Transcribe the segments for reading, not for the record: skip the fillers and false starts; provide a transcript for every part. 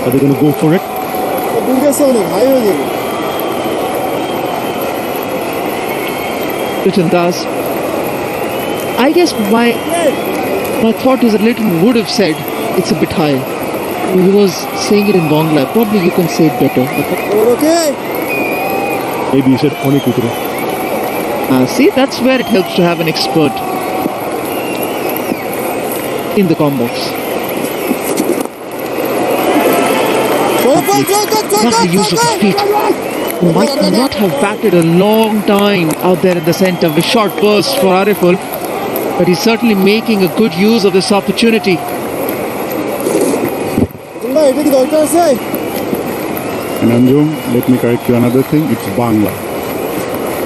Are they going to go for it? Written does. I guess my thought is a little would have said it's a bit high. He was saying it in Bangla. Probably you can say it better. Maybe he said Onik Utro. See, that's where it helps to have an expert in the combox. Lovely use of his feet. He might not have batted a long time out there in the centre with short bursts for Ariful, but he's certainly making a good use of this opportunity. And Anjum, let me correct you another thing. It's Bangla,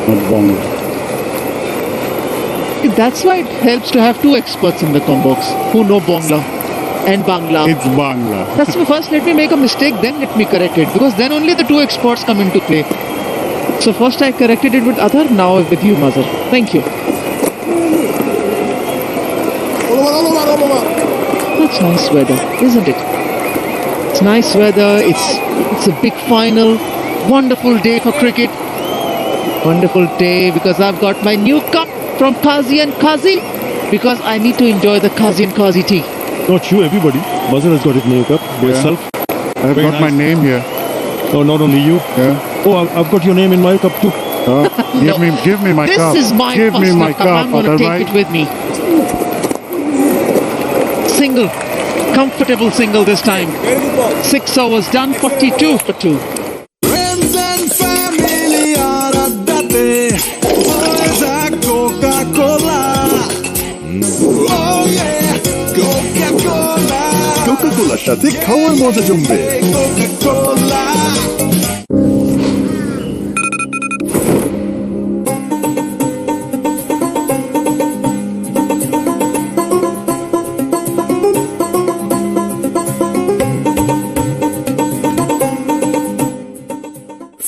not Bangla. That's why it helps to have two experts in the combox who know Bangla and Bangla. It's Bangla. That's why first let me make a mistake, then let me correct it, because then only the two experts come into play. So first I corrected it with Adhar, now with you, Mazhar. Thank you. That's nice weather, isn't it? It's nice weather, it's a big final, wonderful day for cricket. Wonderful day because I've got my new cup from Kazi and Kazi, because I need to enjoy the Kazi and Kazi tea. Not you, everybody. Mazhar has got his name up. Yourself. I have got my name here. No, not only you. Yeah. Oh, I've got your name in my cup too. Give me my cup. This is my give me my cup. cup. I'm going to take it with me. Single. Comfortable single this time. 6 overs done, 42 for 2. Friends and family are adate. Always a Coca-Cola. Oh yeah, Coca-Cola. কোকা-কোলার সাথে খাওয়ার মজা জমবে। Coca-Cola.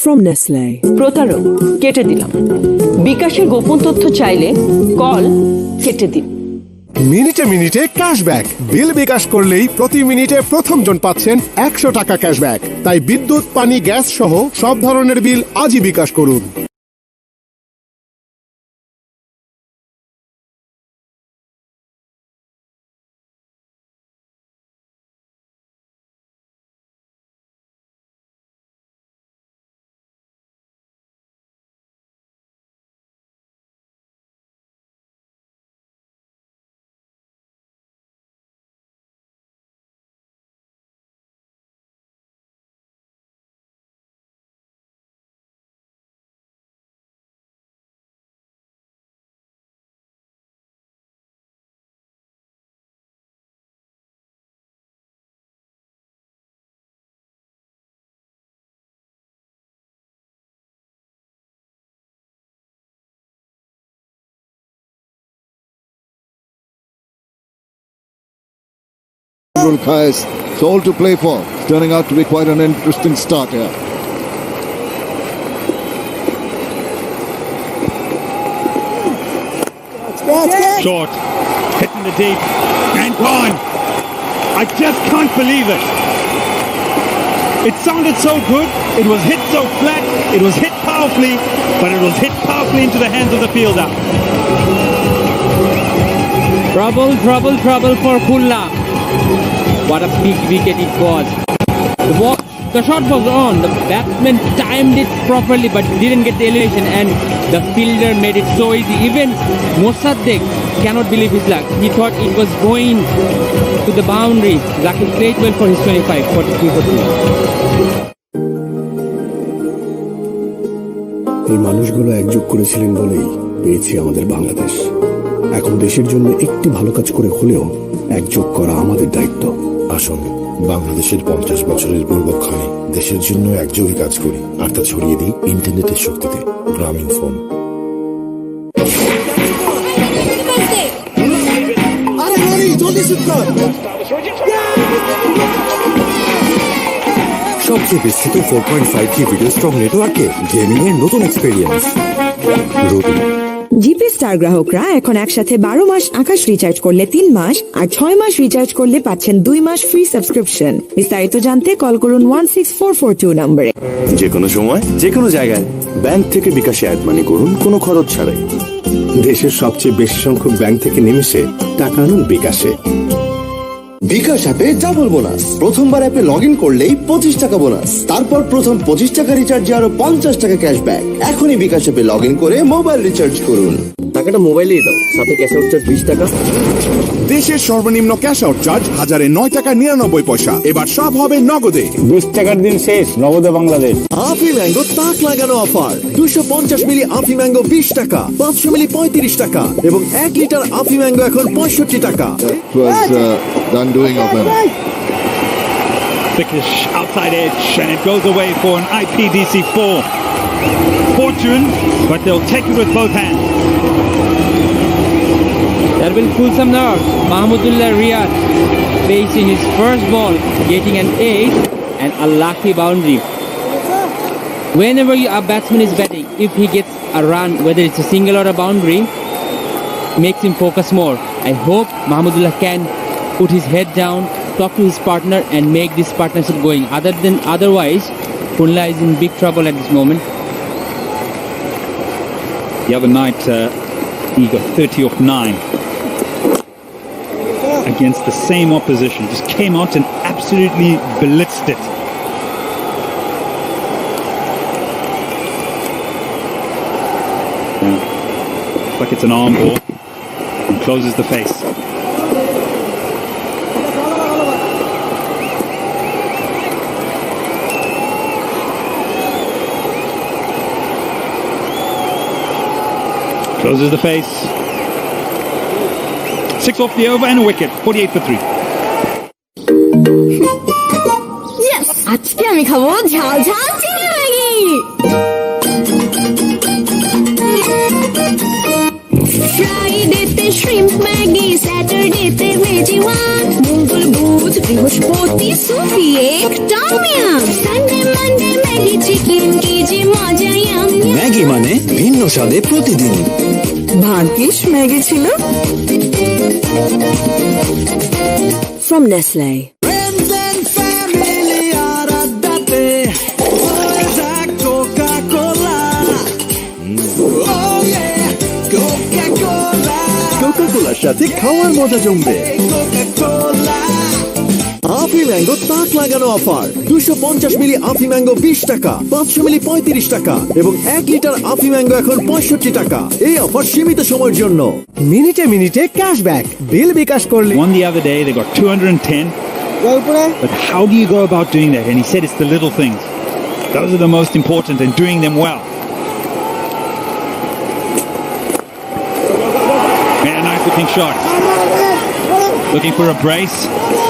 From Nestle. প্রতারক কেটে দিলাম। বিকাশের গোপন তথ্য চাইলে কল কেটে দিন। মিনিটে মিনিটে ক্যাশব্যাক। বিল বিকাশ করলেই প্রতি মিনিটে প্রথম জন পাচ্ছেন 100 টাকা ক্যাশব্যাক। তাই বিদ্যুৎ, পানি, গ্যাস সহ সব ধরনের বিল আজই বিকাশ করুন। Khais, it's all to play for. Turning out to be quite an interesting start here. Short. Hitting the deep. And gone. I just can't believe it. It sounded so good. It was hit so flat. It was hit powerfully. But it was hit powerfully into the hands of the fielder. Trouble for Khulna. What a big wicket it was. The shot was on. The batsman timed it properly but didn't get the elevation, and the fielder made it so easy. Even Mossadegh cannot believe his luck. He thought it was going to the boundary. Zakir played well for his 25, 43 for 2. এই মানুষগুলো একযোগ করেছিলেন বলেই পেয়েছি আমাদের বাংলাদেশ। এখন দেশের জন্য একটি ভালো কাজ করে হলেও একযোগ করা আমাদের দায়িত্ব। আসুন বাংলাদেশের 50 বছরের গৌরবক্ষণে দেশের জন্য একযোগে কাজ করি আর তা ছড়িয়ে দিই ইন্টারনেটের শক্তিতে। গ্রামীণ ফোন। সবচেয়ে বিস্তৃত 4.5G ভিডিও স্ট্রং নেটওয়ার্কে গেমিং এর নতুন এক্সপেরিয়েন্স। রুটি জিপি স্টার গ্রাহকরা এখন একসাথে 12 মাস আকাশ রিচার্জ করলে 3 মাস আর 6 মাস রিচার্জ করলে পাচ্ছেন 2 মাস ফ্রি সাবস্ক্রিপশন। বিস্তারিত জানতে কল করুন 16442 নম্বরে। যে কোনো সময় যে কোনো জায়গায় ব্যাংক থেকে বিকাশে অ্যাড মানি করুন কোনো খরচ ছাড়াই। দেশের সবচেয়ে বেশি সংখ্যক ব্যাংক থেকে নিমেষে টাকা আনুন বিকাশে। বিকাশ অ্যাপে ডাবল বোনাস। প্রথমবার অ্যাপে লগ ইন করলেই 25 টাকা বোনাস, তারপর প্রথম 25 টাকা রিচার্জে আরো 50 টাকা ক্যাশব্যাক। এখনই বিকাশ অ্যাপে লগ ইন করে মোবাইল রিচার্জ করুন। টাকাটা মোবাইলেই দাও, সাথে ক্যাশ আউট চার্জ 20 টাকা। দেশের সর্বনিম্ন ক্যাশ আউট চার্জ 1009 টাকা 99 পয়সা। এবার সব হবে নগদে। 20 টাকার দিন শেষ, নগদে বাংলাদেশ। আফি ম্যাঙ্গো তাক লাগানো অফার। 250 মিলি আফি ম্যাঙ্গো 20 টাকা, 500 মিলি 35 টাকা এবং 1 লিটার আফি ম্যাঙ্গো এখন 65 টাকা। Done doing of him. Thickish outside edge, and it goes away for an IPDC4. Fortune, but they'll take it with both hands. That will pull some nerves. Mahmudullah Riyad facing his first ball, getting an 8 and a lucky boundary. Whenever a batsman is batting, if he gets a run, whether it's a single or a boundary, makes him focus more. I hope Mahmudullah can put his head down, talk to his partner and make this partnership going. Otherwise, Khulna is in big trouble at this moment. The other night, he got 30 off 9 against the same opposition. Just came out and absolutely blitzed it. Looks like it's an arm ball and closes the face. Closes the face. 6 off the over and a wicket. 48 for 3. Yes! আজকে আমি খাবো ঝাল ঝাল chilli Maggi. ফ্রাইডেতে shrimp Maggi, স্যাটারডেতে veggie one, মঙ্গল বুধ বৃহস্পতি সুফি egg tom yum, Sunday Monday Maggi chicken, কি যে মজা ইয়াম। ম্যাগি মানে ভিন্ন স্বাদে প্রতিদিন। ভাগ্যিস ম্যাগি ছিল। From Nestle. Friends and family are at that boys at Coca-Cola. Oh yeah, Coca-Cola. কোকা-কোলার সাথে খাওয়ার মজা জমবে। Coca-Cola. আফি ম্যাঙ্গো তাক লাগানো অফার। 250 মিলি আফি ম্যাঙ্গো 20 টাকা, 500 মিলি 35 টাকা এবং 1 লিটার আফি ম্যাঙ্গো এখন 65 টাকা। এই অফার সীমিত সময়ের জন্য। মিনিটে মিনিটে ক্যাশব্যাক বিল বিকাশ করলে। One the other day, they got 210. But how do you go about doing that? And he said it's the little things. Those are the most important and doing them well. Yeah, nice looking shot. Looking for a brace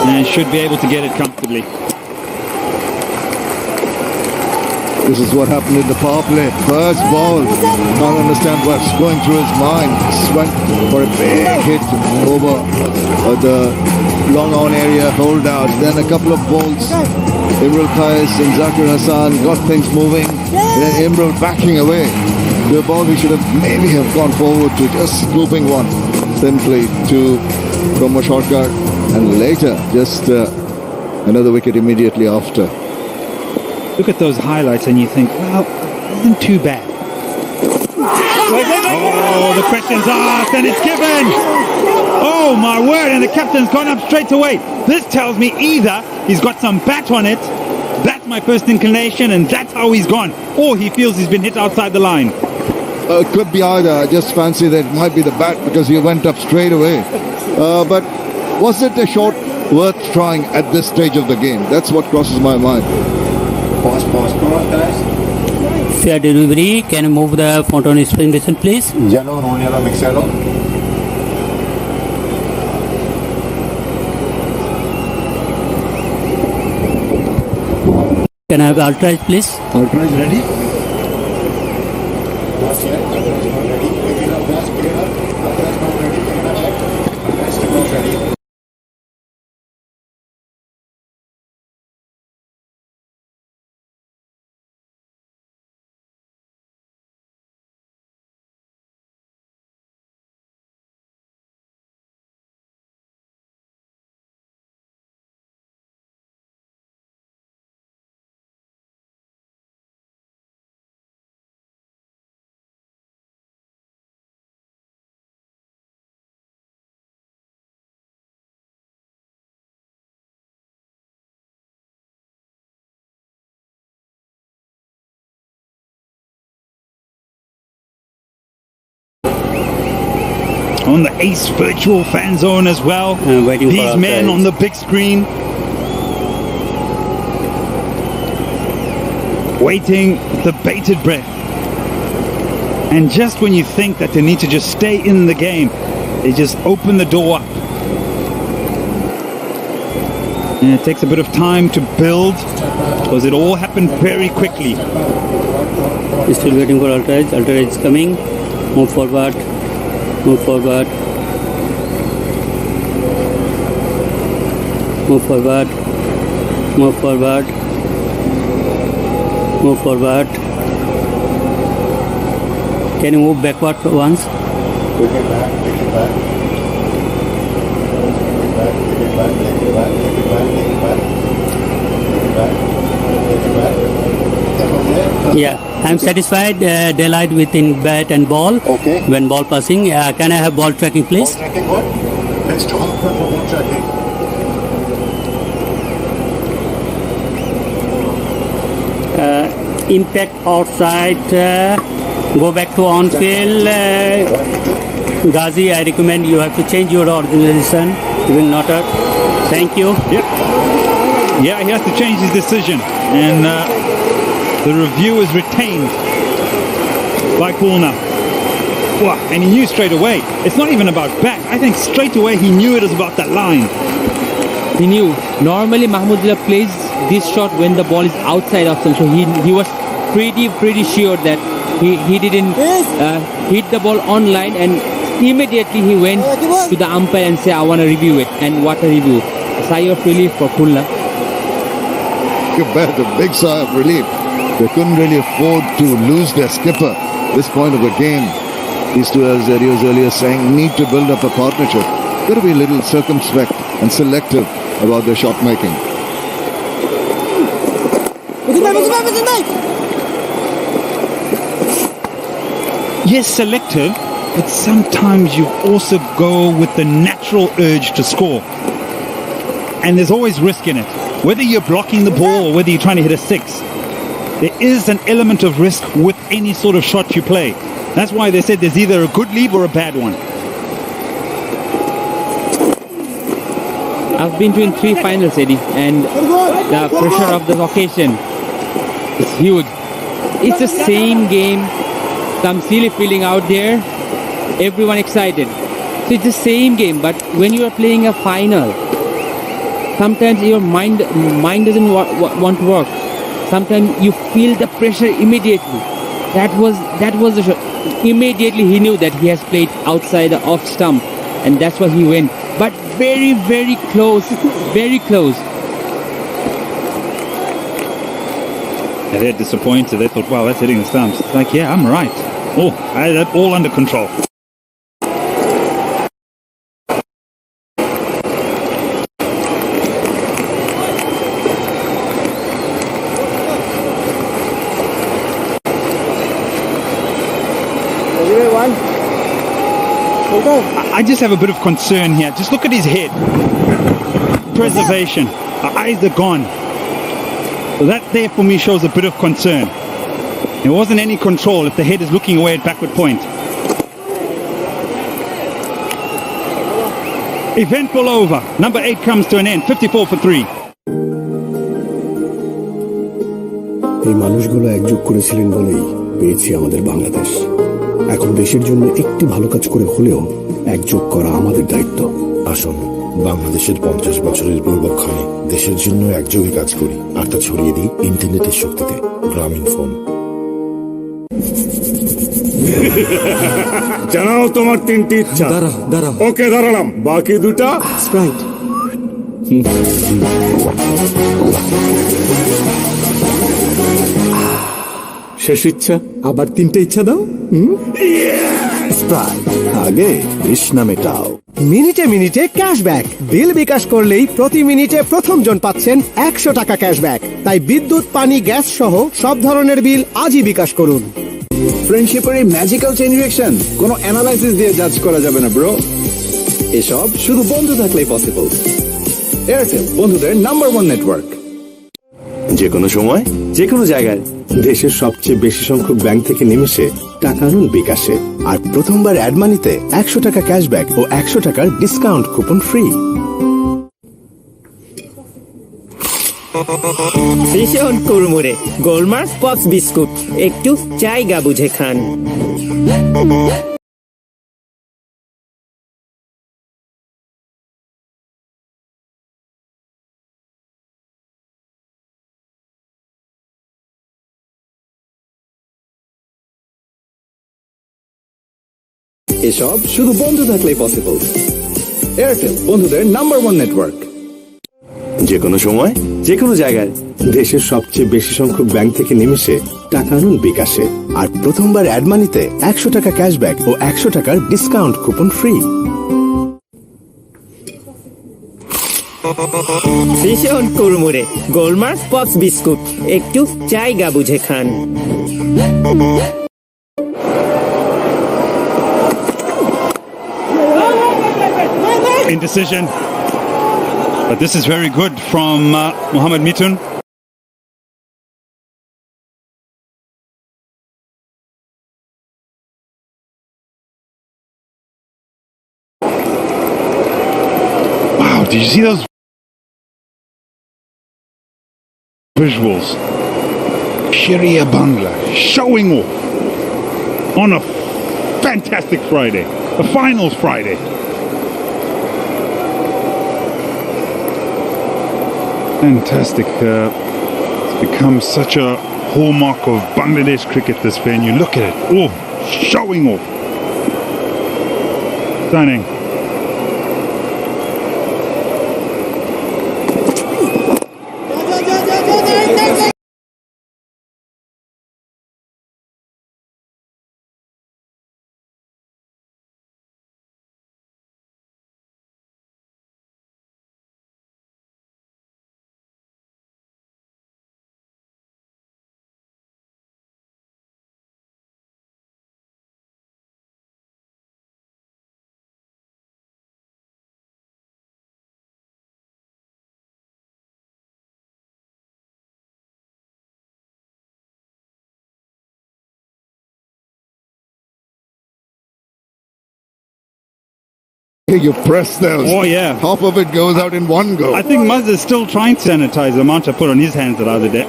and should be able to get it comfortably. This is what happened in the power play. First ball. Can't understand what's going through his mind. Went for a big hit over the long on area, hold out. Then a couple of balls. Imrul Qais and Zakir Hassan got things moving. Then Imrul backing away. The ball he should have maybe have gone forward to, just scooping one simply to Brahma Sarkar. And later, just another wicket immediately after. Look at those highlights and you think, well, it isn't too bad. Oh, the question's asked and it's given. Oh my word, and the captain's gone up straight away. This tells me either he's got some bat on it, that's my first inclination, and that's how he's gone, or he feels he's been hit outside the line. It could be either. I just fancy that it might be the bat because he went up straight away. But was it a shot worth trying at this stage of the game? That's what crosses my mind. Pause, guys. Fair delivery. Can you move the front on his presentation, please? Yellow, roll yellow, mix yellow. Can I have ultra please? Ultra is ready. on the Ace virtual fan zone as well. Waiting for These men outside. on the big screen. Waiting with the bated breath. And just when you think that they need to just stay in the game, they just open the door up. And it takes a bit of time to build because it all happened very quickly. Still waiting for Ultra Edge. Ultra Edge is coming. Move forward. Move forward. Move forward. Move forward. Move forward. Can you move backward once? Take it back, take it back. Take it back, take it back, take it back, take it back, take it back. Take it back, take it back. Yeah, I'm satisfied. Daylight within bat and ball. Okay. When ball passing, can I have ball tracking, please? Ball tracking what? Let's talk for ball tracking. Impact outside. Go back to on field. Ghazi, I recommend you have to change your organization. You will not hurt. Thank you. Yeah, he has to change his decision. And the review is retained by Khulna. Wow, and he knew straight away. It's not even about back. I think straight away he knew it was about that line. He knew. Normally Mahmudullah plays this shot when the ball is outside of him. So he was pretty sure that he didn't hit the ball on line, and immediately he went to the umpire and said, I want to review it. And what a review. A sigh of relief for Khulna. You bet, a big sigh of relief. They couldn't really afford to lose their skipper this point of the game. These two, as Eddie was earlier saying, need to build up a partnership. Got to be a little circumspect and selective about their shot making. Yes, selective, but sometimes you also go with the natural urge to score. And there's always risk in it. Whether you're blocking the ball or whether you're trying to hit a six, there is an element of risk with any sort of shot you play. That's why they said there's either a good lead or a bad one. I've been to in 3 finals, Eddie, and the pressure of the occasion is huge. It's the same game, some silly feeling out there, everyone excited. So it's the same game, but when you are playing a final, sometimes your mind doesn't want to work. Sometimes you feel the pressure immediately. That was the shot. Immediately he knew that he has played outside the off stump, and that's why he went. But very, very close, very close. And they're disappointed. They thought, wow, that's hitting the stumps. It's like, yeah, I'm right. Oh, I had that all under control. I just have a bit of concern here. Just look at his head. Preservation. Our eyes are gone. So that there for me shows a bit of concern. There wasn't any control if the head is looking away at backward point. Eventful over. Number 8 comes to an end. 54 for 3. এই মানুষগুলো একযোগ করেছিলেন বলেই পেয়েছি আমাদের বাংলাদেশ। এখন দেশের জন্য একটি ভালো কাজ করে হলেও একযোগ করা আমাদের দায়িত্ব। আসুন বাংলাদেশের 50 বছরের গৌরবক্ষণে দেশের জন্য একযোগে কাজ করি আর তা ছড়িয়ে দিই ইন্টারনেটের শক্তিতে। গ্রামীণ ফোন। জানাও তোমার 3টি ইচ্ছা। দাঁড়া ওকে, দাঁড়ালাম। বাকি 2টা স্প্রাইট। শেষ ইচ্ছা, আবার 3টে ইচ্ছা দাও। স্প্রাইট, আগে তৃষ্ণা মেটাও। মিনিটে মিনিটে ক্যাশব্যাক। বিল বিকাশ করলেই প্রতি মিনিটে প্রথম জন পাচ্ছেন 100 টাকা ক্যাশব্যাক। তাই বিদ্যুৎ, পানি, গ্যাস সহ সব ধরনের বিল আজই বিকাশ করুন। ফ্রেন্ডশিপের এই ম্যাজিক্যাল চেইন রিঅ্যাকশন কোনো অ্যানালাইসিস দিয়ে জাজ করা যাবে না ব্রো। এসব শুধু বন্ধু থাকলেই পসিবল। এয়ারটেল, বন্ধুদের নাম্বার 1 নেটওয়ার্ক। যে কোনো সময় যে কোনো জায়গায় দেশের সবচেয়ে বেশি সংখ্যক ব্যাংক থেকে নিমেষে টাকা আনুন বিকাশে। আর প্রথমবার অ্যাড মানিতে 100 টাকা ক্যাশব্যাক ও 100 টাকার ডিসকাউন্ট কুপন ফ্রি। ভীষণ কুড়মুড়ে গোলমার্ক পপস বিস্কুট, একটু জায়গা বুঝে খান। এসব শুধু বন্ধু থাকলেই পসিবল। এয়ারটেল, বন্ধুদের নাম্বার 1 নেটওয়ার্ক। যে কোনো সময় যে কোনো জায়গায় দেশের সবচেয়ে বেশি সংখ্যক ব্যাংক থেকে নিমেষে টাকা আনুন বিকাশে। আর প্রথমবার অ্যাড মানিতে 100 টাকা ক্যাশব্যাক ও 100 টাকার ডিসকাউন্ট কুপন ফ্রি। ভীষণ কুড়মুড়ে গোলমার্ক পপস বিস্কুট, একটু জায়গা বুঝে খান। Indecision. But this is very good from Mohamed Mitun. Wow, did you see those visuals? Sharia Bangla showing off on a fantastic Friday, the finals Friday. Fantastic. It's become such a hallmark of Bangladesh cricket, this venue. Look at it. Oh, showing off. Stunning. You press those. Oh, yeah. Half of it goes out in one go. I think Muzz is still trying to sanitize the amount I put on his hands the other day.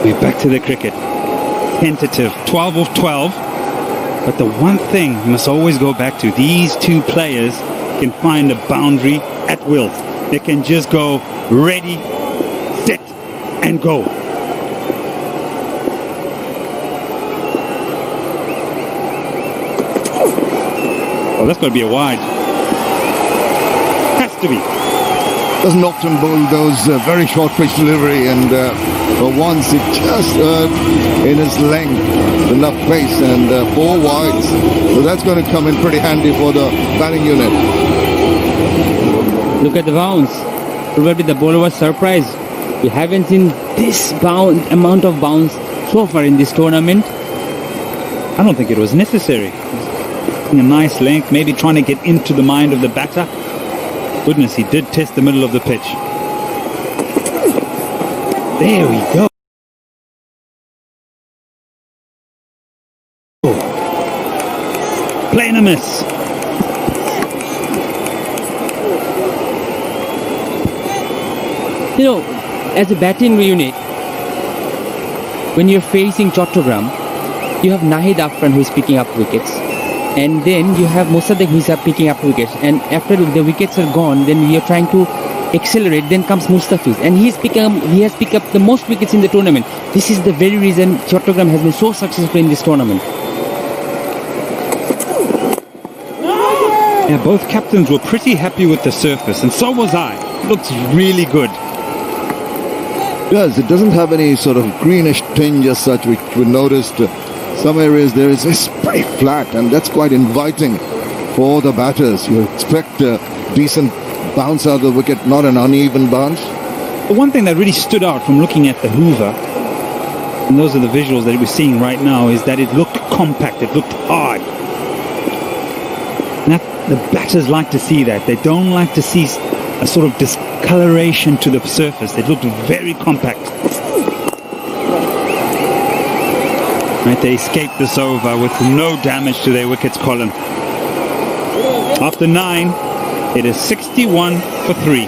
We're back to the cricket. Tentative, 12 of 12. But the one thing you must always go back to, these two players can find a boundary at will. They can just go ready, set, and go. Oh, that's going to be a wide. Has to be. Doesn't often bowl those very short pitch delivery, and for once it just in his length, enough pace, and 4 wides. So that's going to come in pretty handy for the batting unit. Look at the bounce. Probably the bowler was surprised. We haven't seen this amount of bounce so far in this tournament. I don't think it was necessary. A nice length, maybe trying to get into the mind of the batter. Goodness, he did test the middle of the pitch. There we go. Playing a miss. You know, as a batting unit, when you're facing Chitagong, you have Nahid Afran who is picking up wickets. And then you have Mosaddeq who is picking up wickets. And after the wickets are gone, then we are trying to accelerate. Then comes Mustafiz. And he has picked up the most wickets in the tournament. This is the very reason Chitagong has been so successful in this tournament. Yeah, both captains were pretty happy with the surface, and so was I. Looks really good. Yes, it doesn't have any sort of greenish tinge as such, which we noticed. Some areas there is pretty flat, and that's quite inviting for the batters. You expect a decent bounce out of the wicket, not an uneven bounce. The one thing that really stood out from looking at the Hoover and those are the visuals that we're seeing right now, is that it looked compact, it looked hard. And the batters like to see that. They don't like to see a sort of discoloration to the surface. It looked very compact. Right, they escaped this over with no damage to their wickets column. After 9, it is 61 for 3.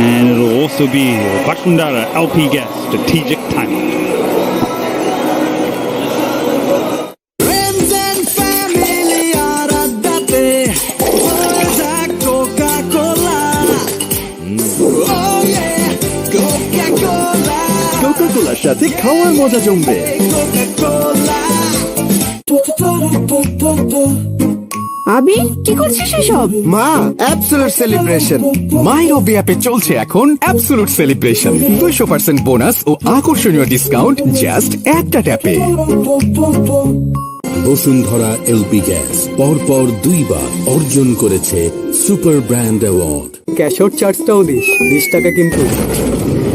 And it'll also be Bakundara LP Gas strategic timeout. Friends and family are at the day. Boys are Coca-Cola. Oh yeah, Coca-Cola. কোকা-কোলার সাথে খাওয়ার মজা জমবে। আবি কি করছিস এসব? মা, absolute celebration. MyRobi অ্যাপে চলছে এখন অ্যাবসলিউট সেলিব্রেশন। 200% বোনাস ও আকর্ষণীয় ডিসকাউন্ট জাস্ট একটা ট্যাপে। বসুন্ধরা এলপি গ্যাস পরপর 2 বার অর্জন করেছে super brand award. Cash out চার্জটাও দিস, 20 টাকা কিন্তু।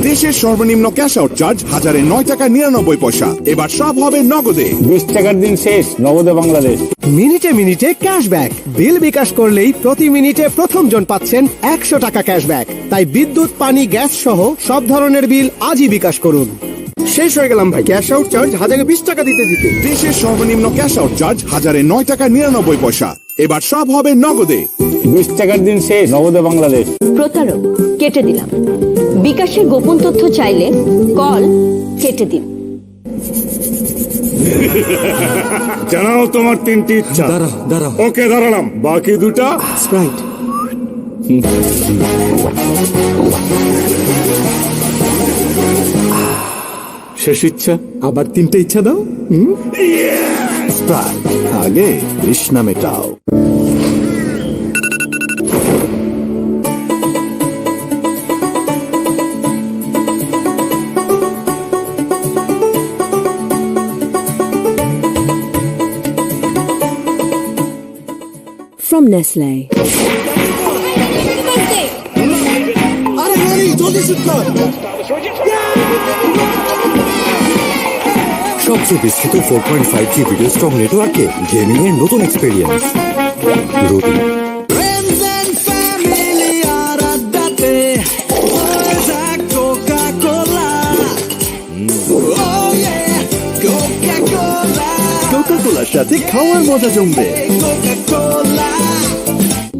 দেশের সর্বনিম্ন ক্যাশ আউট চার্জ 1009 টাকা 99 পয়সা। এবার সব হবে নগদে। 20 টাকার দিন শেষ, নগদে বাংলাদেশ। মিনিটে মিনিটে ক্যাশব্যাক। বিল বিকাশ করলেই প্রতি মিনিটে প্রথম জন পাচ্ছেন 100 টাকা ক্যাশব্যাক। তাই বিদ্যুৎ, পানি, গ্যাস সহ সব ধরনের বিল আজই বিকাশ করুন। শেষ হয়ে গেলাম ভাই, ক্যাশ আউট চার্জ 1020 টাকা দিতে। দেশের সর্বনিম্ন ক্যাশ আউট চার্জ 1009 টাকা 99 পয়সা। এবার সব হবে নগদে। 20 টাকার দিন শেষ, নগদে বাংলাদেশ। প্রতারক, কেটে দিলাম। বিকাশের গোপন তথ্য চাইলে কল কেটে দিন। জানাও তোমার 3টি ইচ্ছা। দাঁড়া। ওকে, দাঁড়ালাম। বাকি 2টা স্প্রাইট। শেষ ইচ্ছা। আবার 3টে ইচ্ছা দাও। স্প্রাইট, আগে তৃষ্ণা মেটাও। From Nestle. আরে হরি, জলদি শুট কর। সবচেয়ে বিস্তৃত 4.5G ভিডিও স্ট্রং নেটওয়ার্কে গেমিং এর নতুন experience. Friends and family are at the day. Boys are Coca-Cola. Oh yeah, Coca-Cola. কোকা-কোলার সাথে খাওয়ার মজা জমবে। Coca-Cola.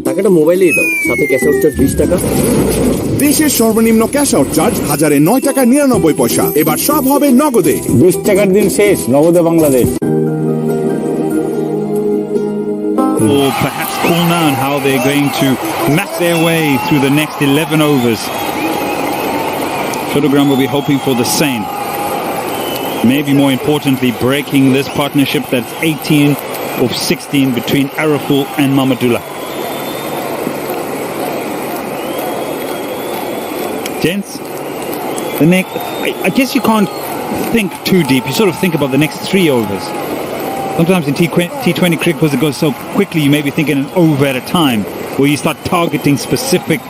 টাকাটা মোবাইলেই দাও, সাথে ক্যাশ আউট চার্জ 20 টাকা। দেশের সর্বনিম্ন ক্যাশ আউট চার্জ 1009 টাকা 99 পয়সা। এবার সব হবে নগদে। 20 টাকার দিন শেষ, নগদে Bangladesh. Or perhaps Khulna and how they're going to map their way through the next 11 overs. Chitagong will be hoping for the same. Maybe more importantly, breaking this partnership that's 18 of 16 between Araful and Mamadullah. Gents, the next, I guess you can't think too deep. You sort of think about the next 3 overs. Sometimes in T20 cricket, because it goes so quickly, you may be thinking an over at a time, where you start targeting specific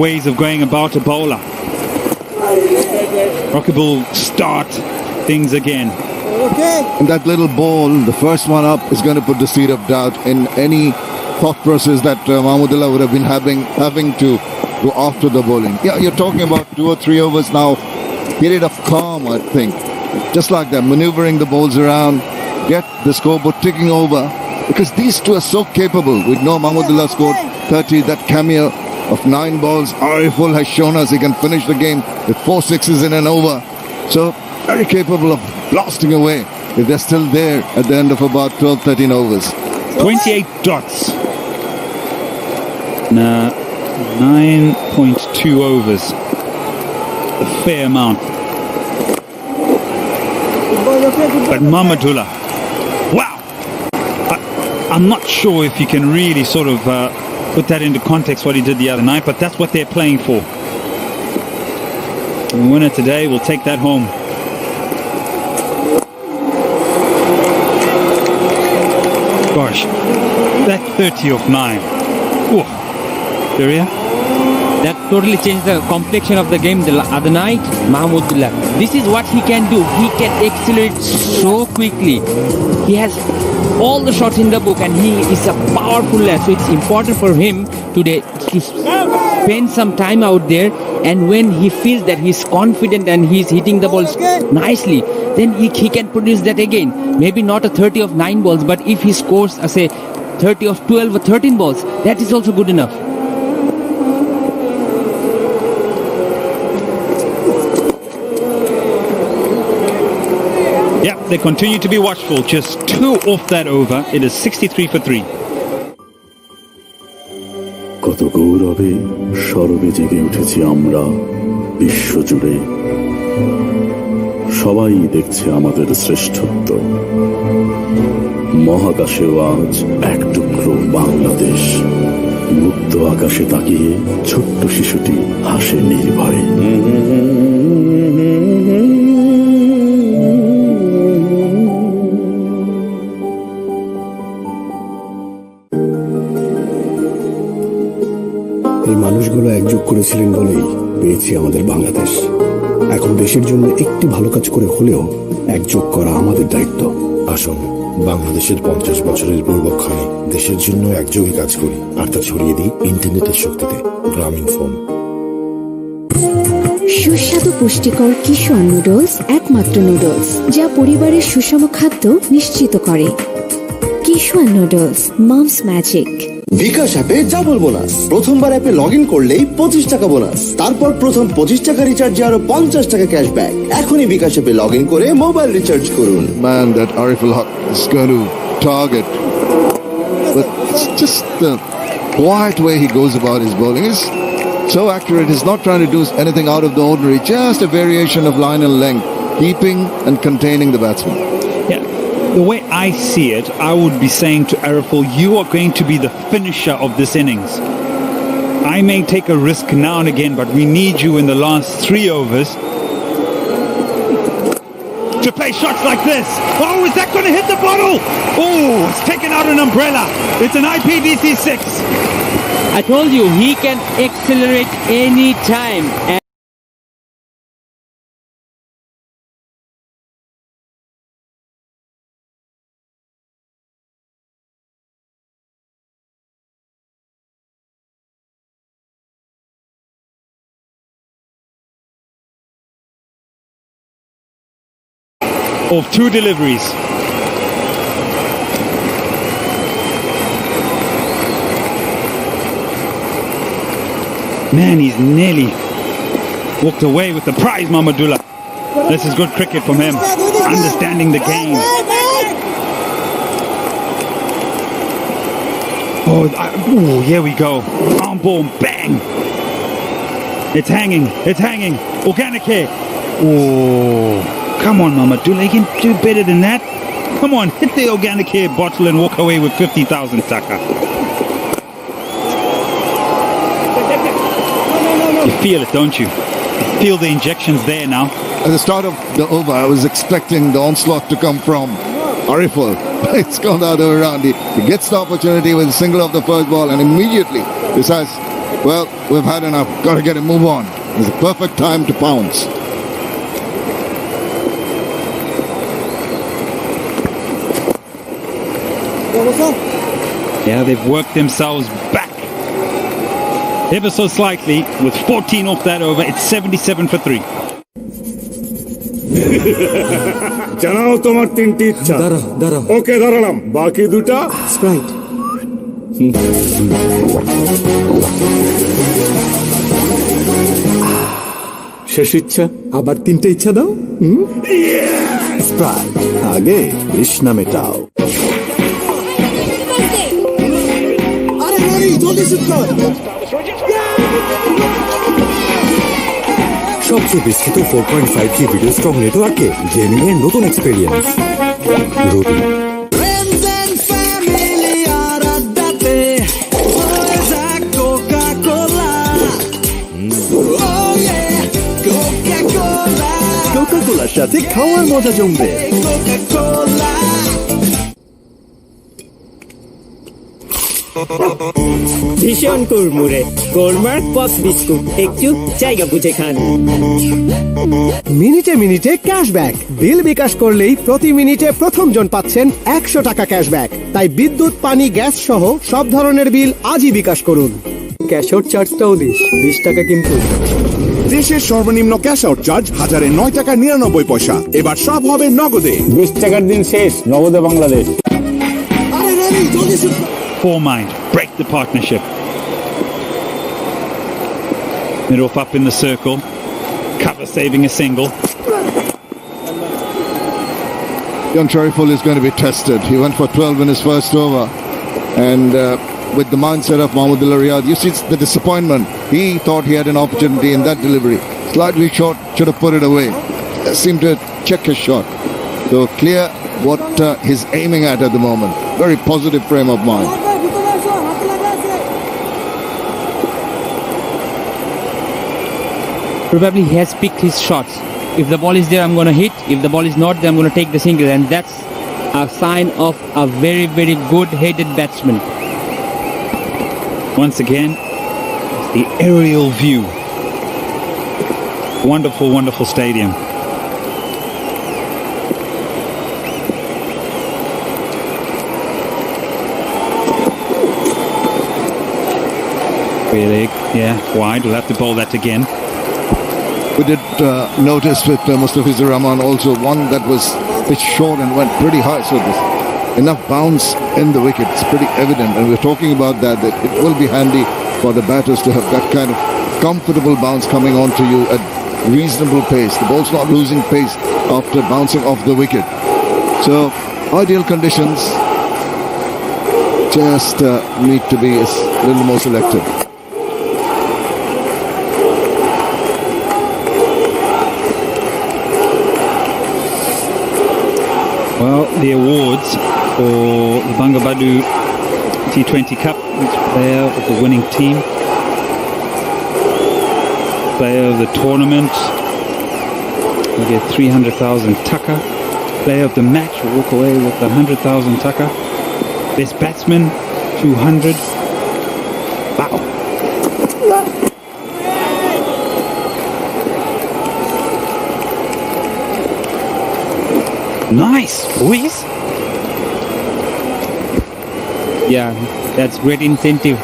ways of going about a bowler. Rocket will start things again. And that little ball, the first one up, is going to put the seed of doubt in any thought process that Mahmudullah would have been having to go after the bowling. Yeah, you're talking about 2 or 3 overs now. Period of calm, I think. Just like that, maneuvering the balls around, get the scoreboard ticking over. Because these two are so capable. We know Mahmudullah scored 30, that cameo of 9 balls. Ariful has shown us he can finish the game with 4 sixes in an over. So, very capable of blasting away if they're still there at the end of about 12, 13 overs. 28 dots. Now, 9.2 overs. A fair amount. But Mamadullah, wow! I'm not sure if you can really sort of put that into context what he did the other night, but that's what they're playing for. The winner today will take that home. Gosh, that 30 of 9. Ooh. Syria. that totally changed the complexion of the game the other night. Mahmudullah, this is what he can do. He can accelerate so quickly. He has all the shots in the book, and he is a powerful lad. So it's important for him today to spend some time out there, and when he feels that he's confident and he's hitting the balls nicely, then he can produce that again. Maybe not a 30 of 9 balls, but if he scores say 30 of 12 or 13 balls, that is also good enough. Yeah, they continue to be watchful. Just 2 off that over. It is 63 for 3. কত গৌরবে সরবে জেগে উঠেছি আমরা বিশ্ব জুড়ে, সবাই দেখছে আমাদের শ্রেষ্ঠত্ব। মহাকাশেও আজ এক টুকরো বাংলাদেশ, মুক্ত আকাশে তাকিয়ে ছোট্ট শিশুটি হাসে নির্ভয়ে। এই মানুষগুলো একযোগ করেছিলেন বলেই পেয়েছি আমাদের বাংলাদেশ। এখন দেশের জন্য একটি ভালো কাজ করে হলেও একযোগ করা আমাদের দায়িত্ব। আসুন বাংলাদেশের 50 বছরের গৌরবক্ষণে দেশের জন্য একযোগে কাজ করি আর তা ছড়িয়ে দিই ইন্টারনেটের শক্তিতে। গ্রামীণ ফোন। সুস্বাদু পুষ্টিকর কিশোর নুডলস, একমাত্র নুডলস যা পরিবারের সুষম খাদ্য নিশ্চিত করে। Kishore noodles, Mom's magic. বিকাশ অ্যাপে ডাবল বোনাস। প্রথমবার অ্যাপে লগ ইন করলেই 25 টাকা বোনাস, তারপর প্রথম 25 টাকা রিচার্জে আরো 50 টাকা ক্যাশব্যাক। এখনই বিকাশ অ্যাপে লগ ইন করে মোবাইল রিচার্জ করুন। Man, that Ariful Haq is going to target. But it's just the quiet way he goes about his bowling is so accurate. He's not trying to do anything out of the ordinary, just a variation of line and length, keeping and containing the batsman. Yeah. The way I see it, I would be saying to Ariful, you are going to be the finisher of this innings. I may take a risk now and again, but we need you in the last 3 overs to play shots like this. Oh, is that going to hit the bottle? Oh, it's taken out an umbrella. It's an IPVC 6. I told you, he can accelerate any time. Of 2 deliveries. Man, he's nearly walked away with the prize, Mahmudullah. This is good cricket from him, understanding the game. Oh, here we go. Arm ball, bang. It's hanging, Organic here. Oh, come on, Mahmudullah, you can do better than that. Come on, hit the Organic hair bottle and walk away with 50,000 taka. You feel it, don't you? You feel the injections there now. At the start of the over, I was expecting the onslaught to come from Ariful. It's gone the other way around. He gets the opportunity with a single off the first ball and immediately decides, well, we've had enough, got to get a move on. It's a perfect time to pounce. Yeah, they've worked themselves back ever so slightly with 14 off that over. It's 77 for 3. জানাও তোমার 3টি ইচ্ছা। দাঁড়াও। ওকে, দাঁড়ালাম। বাকি 2টা Sprite. শেষ ইচ্ছা। আবার 3টে ইচ্ছা দাও। স্প্রাইট। আগে তৃষ্ণা মেটাও। সবচেয়ে বিস্তৃত 4.5G ভিডিও স্ট্রং নেটওয়ার্কে গেমিং এর নতুন এক্সপেরিয়েন্স রবি। কোকা-কোলার সাথে খাওয়ার মজা জমবে। ভীষণ কুড়মুড়ে গোলমার্ক পপস বিস্কুট একটু জায়গা বুঝে খান মিনিটে মিনিটে ক্যাশব্যাক বিল বিকাশ করলেই প্রতি মিনিটে প্রথম জন পাচ্ছেন 100 টাকা ক্যাশব্যাক তাই বিদ্যুৎ পানি গ্যাস সহ সব ধরনের বিল আজই বিকাশ করুন ক্যাশ আউট চার্জটাও দিস 20 টাকা কিন্তু দেশের সর্বনিম্ন ক্যাশ আউট চার্জ 1009 টাকা 99 পয়সা এবার সব হবে নগদে 20 টাকার দিন শেষ নগদে Bangladesh Four mind, break the partnership. Middle up in the circle, cover saving a single. Young Shariful is going to be tested. He went for 12 in his first over. And with the mindset of Mahmoudullah Riyad, you see the disappointment. He thought he had an opportunity in that delivery. Slightly short, should have put it away. Seemed to check his shot. So clear what he's aiming at the moment. Very positive frame of mind. Probably he has picked his shots. If the ball is there, I'm going to hit. If the ball is not there, I'm going to take the single. And that's a sign of a very, very good-headed batsman. Once again, the aerial view. Wonderful, wonderful stadium. Really, yeah, wide. We'll have to bowl that again. We did notice with Mustafizur Rahman also one that was pitched short and went pretty high. So there's enough bounce in the wicket. It's pretty evident. And we're talking about that it will be handy for the batters to have that kind of comfortable bounce coming onto you at reasonable pace. The ball's not losing pace after bouncing off the wicket. So ideal conditions just need to be a little more selective. Well, the awards for the Bangabadhu T20 Cup, each player of the winning team, player of the tournament will get 300,000 taka, player of the match will walk away with 100,000 taka, best batsman 200. Wow. Nice, boys. Yeah, that's great incentive.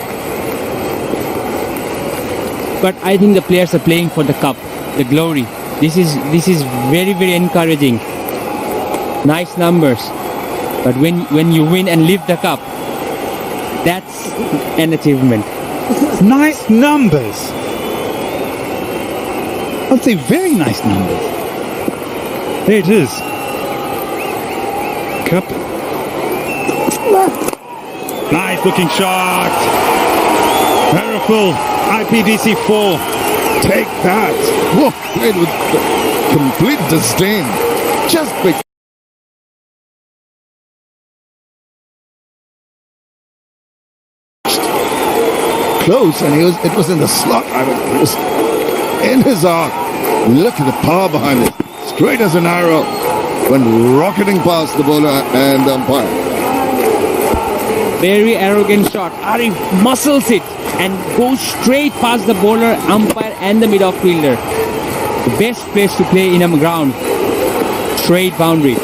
But I think the players are playing for the cup, the glory. This is very, very encouraging. Nice numbers. But when you win and lift the cup, that's an achievement. Nice numbers. I'd say very nice numbers. There it is. Cup. Nice looking shot. Powerful. IPDC 4. Take that. Whoa, played with complete disdain. Just big. Close, and it was in the slot. It was in his arc. Look at the power behind it. Straight as an arrow. Went rocketing past the bowler and the umpire. Very arrogant shot. Arif muscles it and goes straight past the bowler, umpire and the mid-off fielder. The best place to play in a ground. Straight boundary.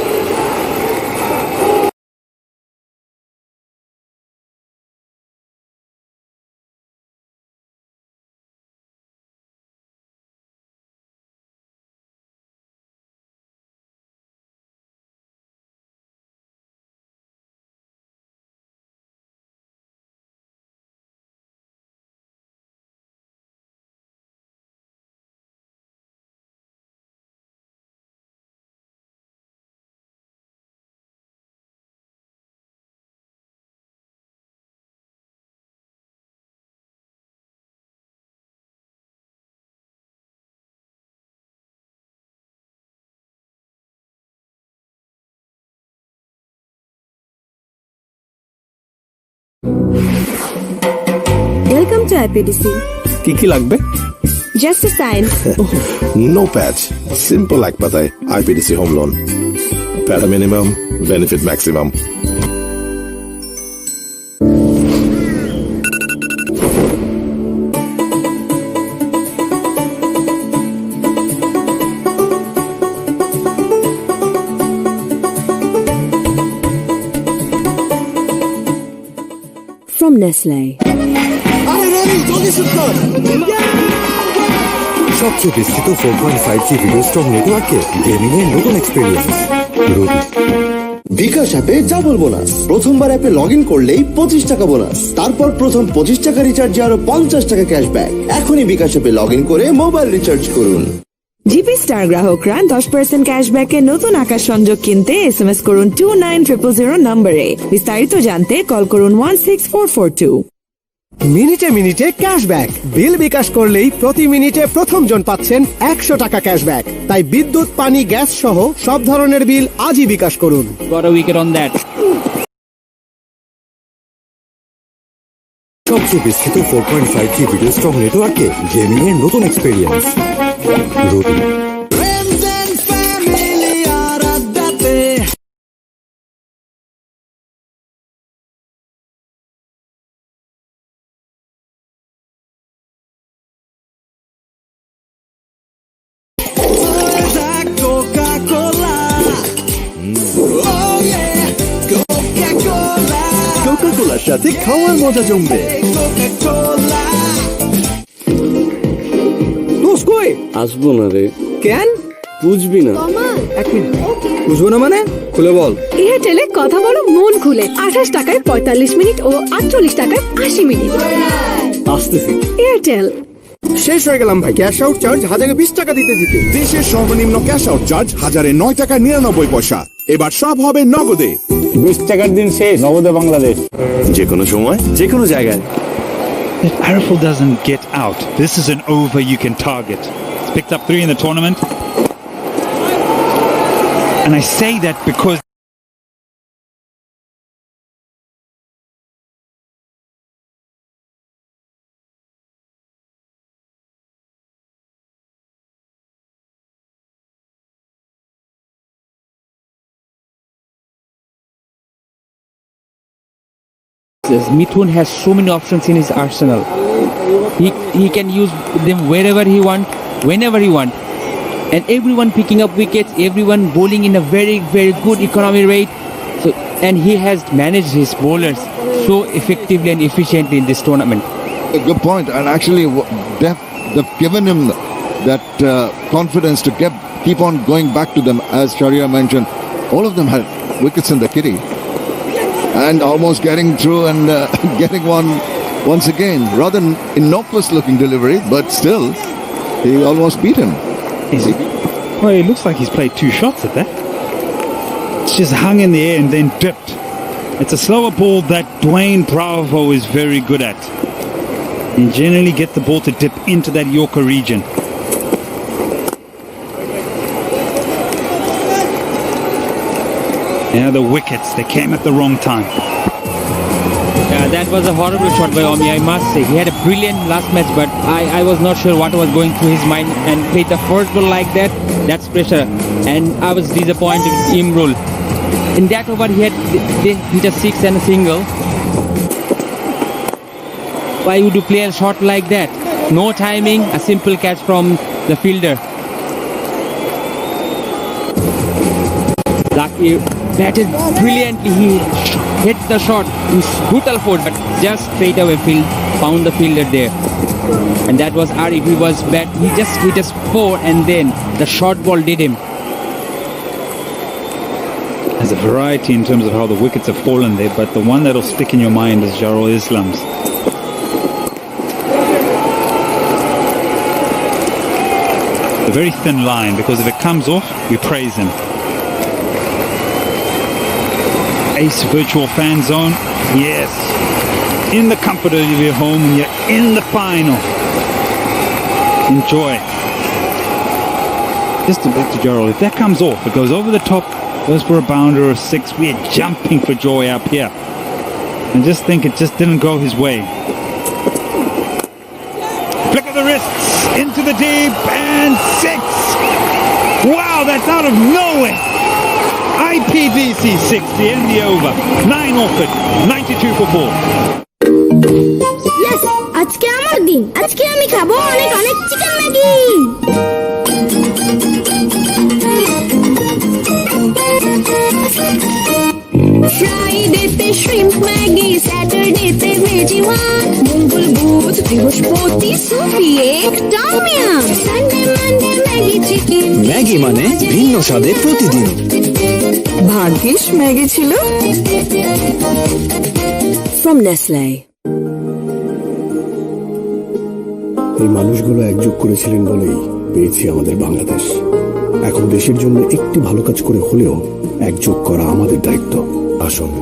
Welcome to IPDC. কি লাগবে? Just a sign. No patch, simple এক পাতায় IPDC home loan, প্যারা minimum, benefit maximum. Nestle. আরে রনি জলদি shoot কর সবচেয়ে বিস্তৃত 4.5G ভিডিও স্ট্রং নেটওয়ার্কে গেমিং এর নতুন এক্সপেরিয়েন্স রবি। বিকাশ অ্যাপে ডাবল বোনাস। প্রথমবার অ্যাপে লগ ইন করলেই 25 টাকা বোনাস, তারপর প্রথম 25 টাকা রিচার্জে আরো 50 টাকা ক্যাশব্যাক। এখনই বিকাশ অ্যাপে লগ ইন করে মোবাইল রিচার্জ করুন। জিপি স্টার গ্রাহকরা 10% ক্যাশব্যাকে নতুন আকাশ সংযোগ কিনতে এসএমএস করুন 29000 নম্বরে। বিস্তারিত জানতে কল করুন 16442। মিনিটে মিনিটে ক্যাশব্যাক। বিল বিকাশ করলেই প্রতি মিনিটে প্রথম জন পাচ্ছেন 100 টাকা ক্যাশব্যাক। তাই বিদ্যুৎ, পানি, গ্যাস সহ সব ধরনের বিল আজই বিকাশ করুন। Got a wicket on that. সবচেয়ে বিস্তৃত 4.5G ভিডিও স্ট্রং নেটওয়ার্কে গেমিং এর নতুন experience Robi. Friends and family are আড্ডাতে। Coca-Cola. Oh yeah, Coca-Cola. কোকাকোলার সাথে খাওয়ার মজা জমবে। Coca-Cola. কই আসবো না রে। কেন বুঝবি না? এক মিনিট, বুঝবো না মানে? খুলে বল। এয়ারটেলে কথা বলো মন খুলে। 28 টাকায় 45 মিনিট ও 48 টাকায় 80 মিনিট। আসতেছি। এয়ারটেল। শেষ হয়ে গেলাম ভাই। ক্যাশ আউট চার্জ 1020 টাকা দিতে। দেশের সর্বনিম্ন ক্যাশ আউট চার্জ 1009 টাকা 99 পয়সা। এবার সব হবে নগদে। 20 টাকার দিন শেষ, নগদে বাংলাদেশ। যে কোনো সময় যে কোনো জায়গায়। If Arafel doesn't get out, this is an over you can target. He's picked up 3 in the tournament. And I say that because Mithun has so many options in his arsenal. He can use them wherever he want, whenever he want. And everyone picking up wickets, everyone bowling in a very, very good economy rate. So, and he has managed his bowlers so effectively and efficiently in this tournament. A good point, and actually they've given him that confidence to keep on going back to them. As Sharia mentioned, all of them had wickets in the kitty and almost getting through and getting one once again. Rather innocuous looking delivery, but still he almost beat him. well, it looks like he's played 2 shots at that. It's just hung in the air and then dipped. It's a slower ball that Dwayne Bravo is very good at. And generally get the ball to dip into that Yorker region. Yeah, the wickets, they came at the wrong time. That was a horrible shot by Omi, I must say. He had a brilliant last match, but I was not sure what was going through his mind. And played the first ball like that, that's pressure. And I was disappointed with Imrul. In that over, he hit a 6 and a single. Why would you play a shot like that? No timing, a simple catch from the fielder. Lucky batted brilliantly. He hit the shot in brutal force, but just straight away found the fielder there. And that was Arif. He was bad. He just hit a 4 and then the short ball did him. There's a variety in terms of how the wickets have fallen there, but the one that'll stick in your mind is Jarul Islam's. A very thin line, because if it comes off, we praise him. Ace Virtual Fan Zone, yes. In the comfort of your home, and you're in the final. Enjoy. Just a bit to Jarul. If that comes off, it goes over the top, goes for a bounder or a 6. We're jumping for joy up here. And just think it just didn't go his way. Flick of the wrists, into the deep, and 6. Wow, that's out of nowhere. IPVC 60 in the over. 9 off it. 92 for 4. Yes, আজকে আমার দিন। আজকে আমি খাবো অনেক অনেক chicken Maggi. ফ্রাইডেতে shrimp Maggi স্যাটারডেতে ভেজিওয়ান মঙ্গল বুধ বৃহস্পতি soupy egg tom yum Sunday Monday Maggi chicken Maggi মানে ভিন্ন স্বাদে প্রতিদিন। ভাগ্যিস ম্যাগি ছিল। From Nestle. এই মানুষগুলো একযোগ করেছিলেন বলেই পেয়েছি আমাদের বাংলাদেশ। এখন দেশের জন্য একটি ভালো কাজ করে হলেও একযোগ করা আমাদের দায়িত্ব। আসুন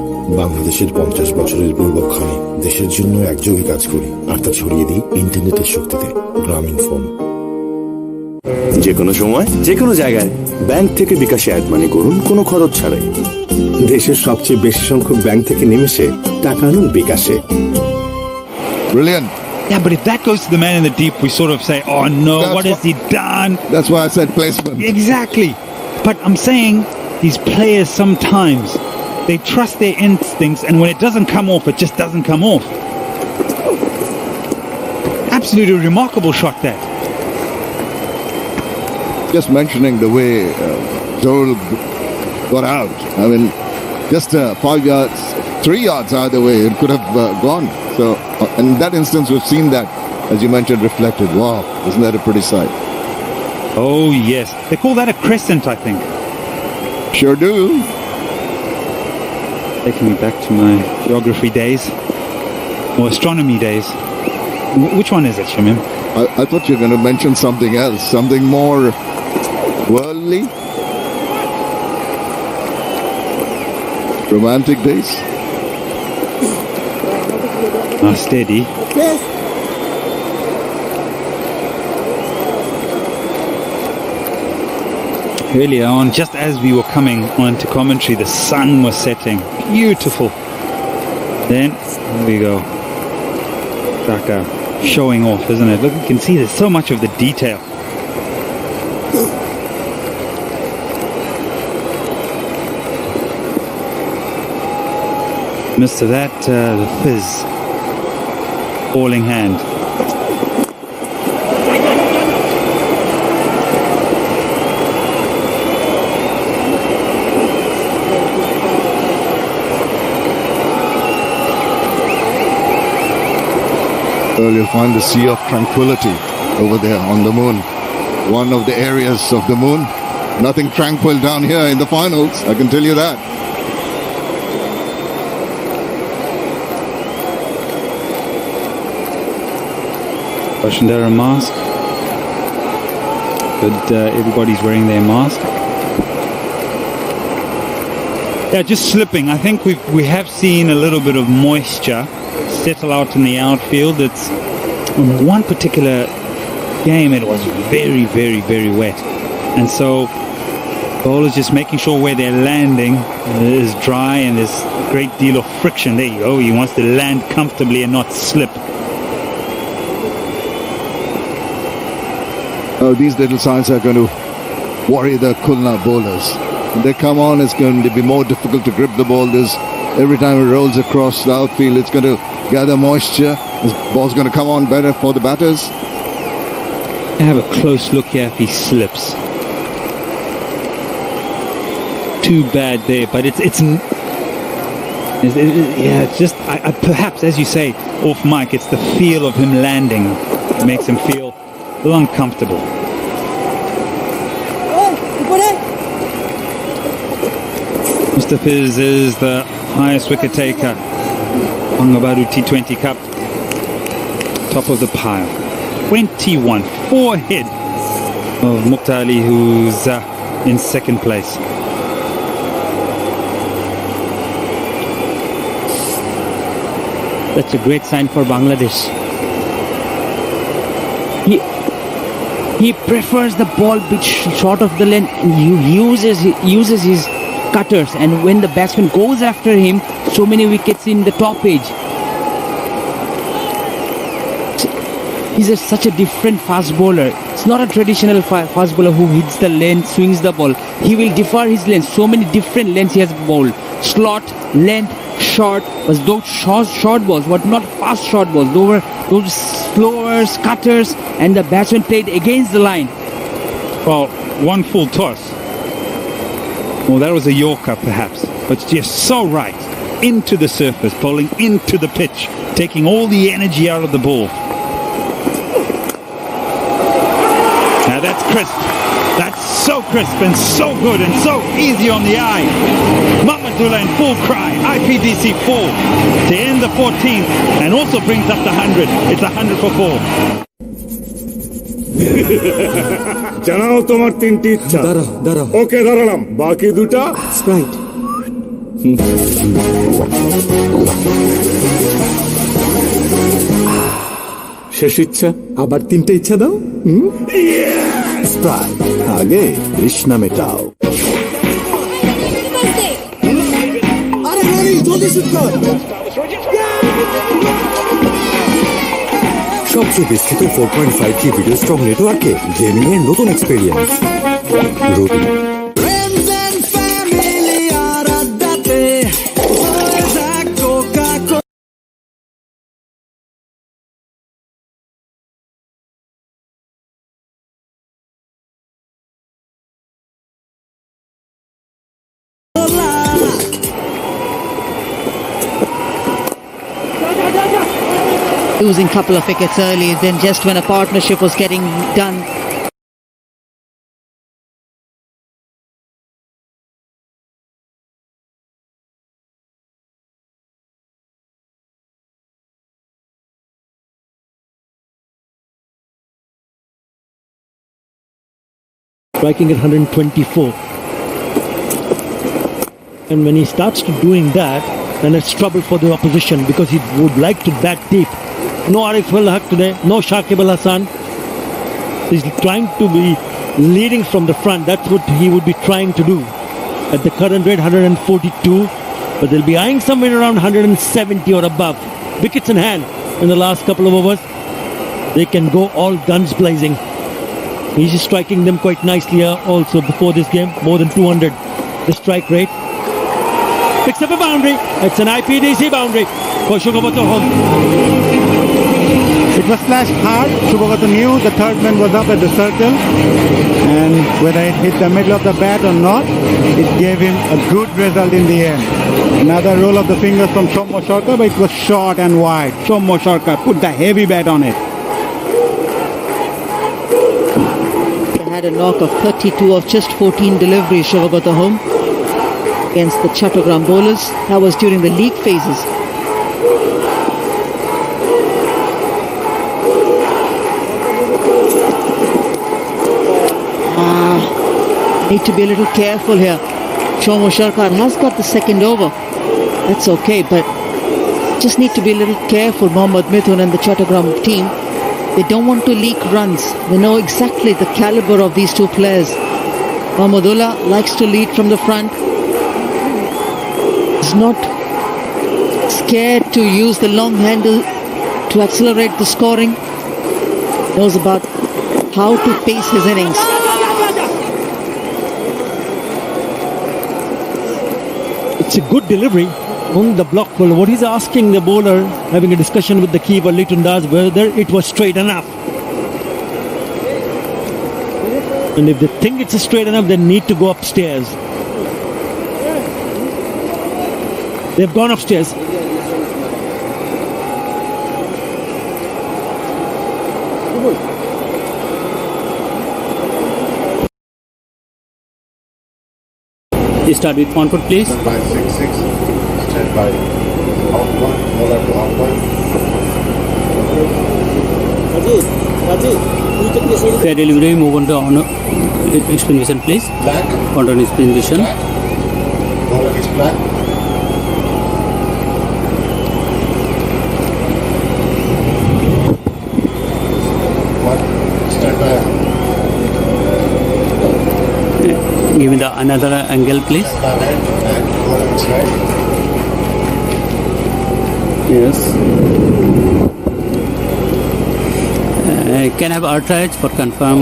বাংলাদেশের 50 বছরের গৌরবক্ষণে দেশের জন্য একযোগে কাজ করি আর তা ছড়িয়ে দিই ইন্টারনেটের শক্তিতে। গ্রামীণ ফোন। যে কোনো সময় যে কোনো জায়গায় ব্যাংক থেকে বিকাশে অ্যাড মানি করুন কোনো খরচ ছাড়াই। দেশের সবচেয়ে বেশি সংখ্যক ব্যাংক থেকে নিমেষে টাকা আনুন বিকাশে। Brilliant. Yeah, but if that goes to the man in the deep, we sort of say, oh no, what has he done? That's why I said placement. Exactly. But I'm saying these players sometimes, they trust their instincts, and when it doesn't come off, it just doesn't come off. Absolutely remarkable shot that. Just mentioning the way Joel got out. I mean, just 5 yards, 3 yards either way, it could have gone. So, in that instance, we've seen that, as you mentioned, reflected. Wow, isn't that a pretty sight? Oh, yes. They call that a crescent, I think. Sure do. Taking me back to my geography days, or astronomy days. Which one is it, Shamim? I thought you were going to mention something else, something more worldly. Romantic days. Steady. Yes. Earlier on, just as we were coming onto commentary, the sun was setting. Beautiful. Then, there we go. Dhaka showing off, isn't it? Look, you can see there's so much of the detail. Midst of that, the fizz. Falling hand. Well, you'll find the Sea of Tranquility over there on the moon. One of the areas of the moon. Nothing tranquil down here in the finals, I can tell you that. Roshandara mask. But everybody's wearing their mask. Yeah, just slipping. I think we have seen a little bit of moisture settle out in the outfield. It's one particular game, it was very, very, very wet. And so bowlers just making sure where they're landing is dry and there's a great deal of friction. There you go. He wants to land comfortably and not slip. Oh, these little signs are going to worry the Khulna bowlers. When they come on, it's going to be more difficult to grip the ball. Every time it rolls across the outfield, it's going to gather moisture. This ball's going to come on better for the batters. Have a close look here if he slips. Too bad there, but it's just perhaps, as you say, off mic, it's the feel of him landing. It makes him feel a little uncomfortable. Mustafiz is the highest wicket taker. Bangabaru T20 Cup. Top of the pile. 21. 4 ahead of Muqtali, who's in second place. That's a great sign for Bangladesh. He prefers the ball bit short of the length. He uses his cutters, and when the batsman goes after him, so many wickets in the top edge. He's such a different fast bowler. It's not a traditional fast bowler who hits the length, swings the ball. He will differ his length. So many different lengths he has bowled. Slot, length, short. But those short balls were not fast short balls. Those slower cutters, and the batsman played against the line. Well, one full toss. Well, that was a Yorker perhaps, but just so right. into the surface, bowling into the pitch, taking all the energy out of the ball. Now that's crisp. That's so crisp and so good and so easy on the eye. Mamadullah in full cry. IPDC 4 to end the 14th and also brings up the 100. It's 100 for 4. জানাও তোমার তিনটি ইচ্ছা। দাঁড়াও ওকে দাঁড়ালাম, বাকি দুটা Sprite. শেষ ইচ্ছা, আবার তিনটে ইচ্ছা দাও। স্প্রাইট, আগে তৃষ্ণা মেটাও। সবচেয়ে বিস্তৃত 4.5G ভিডিও স্ট্রং নেটওয়ার্কে গেমিং এর নতুন experience Robi. Losing a couple of wickets early, then just when a partnership was getting done. Striking at 124. And when he starts to doing that, then it's trouble for the opposition because he would like to bat deep. No Arif al Haq today, no Shakib al Hasan. He's trying to be leading from the front. That's what he would be trying to do. At the current rate, 142, but they'll be eyeing somewhere around 170 or above. Wickets in hand in the last couple of overs. They can go all guns blazing. He's just striking them quite nicely here also before this game, more than 200 the strike rate. Picks up a boundary. It's an IPDC boundary for Shubhagato Home. It was slashed hard. Shubhagato knew the third man was up at the circle, and whether it hit the middle of the bat or not, it gave him a good result in the end. Another roll of the fingers from Shomo Sharkar, but it was short and wide. Shomo Sharkar put the heavy bat on it. They had a knock of 32 of just 14 deliveries, Shubhagato Home, against the Chitagong bowlers. That was during the league phases. Need to be a little careful here. Shomo Sharkar has got the second over. That's okay, but just need to be a little careful. Mohammad Mithun and the Chitagong team, they don't want to leak runs. They know exactly the caliber of these two players. Mahmudullah likes to lead from the front. He's not scared to use the long handle to accelerate the scoring. Knows about how to pace his innings. It's a good delivery on the block ball. What he's asking the bowler, having a discussion with the keeper, Litton Das, whether it was straight enough. And if they think it's straight enough, they need to go upstairs. They've gone upstairs. Start with front foot, please. 5-6-6. Stand by. Out one. Bowler to out one. Fair delivery. Move on to spin position, please. Black. Continue spin position. Bowler is black. One. Stand by. Give me the another angle, please. Yes. Can I have outrage for confirm?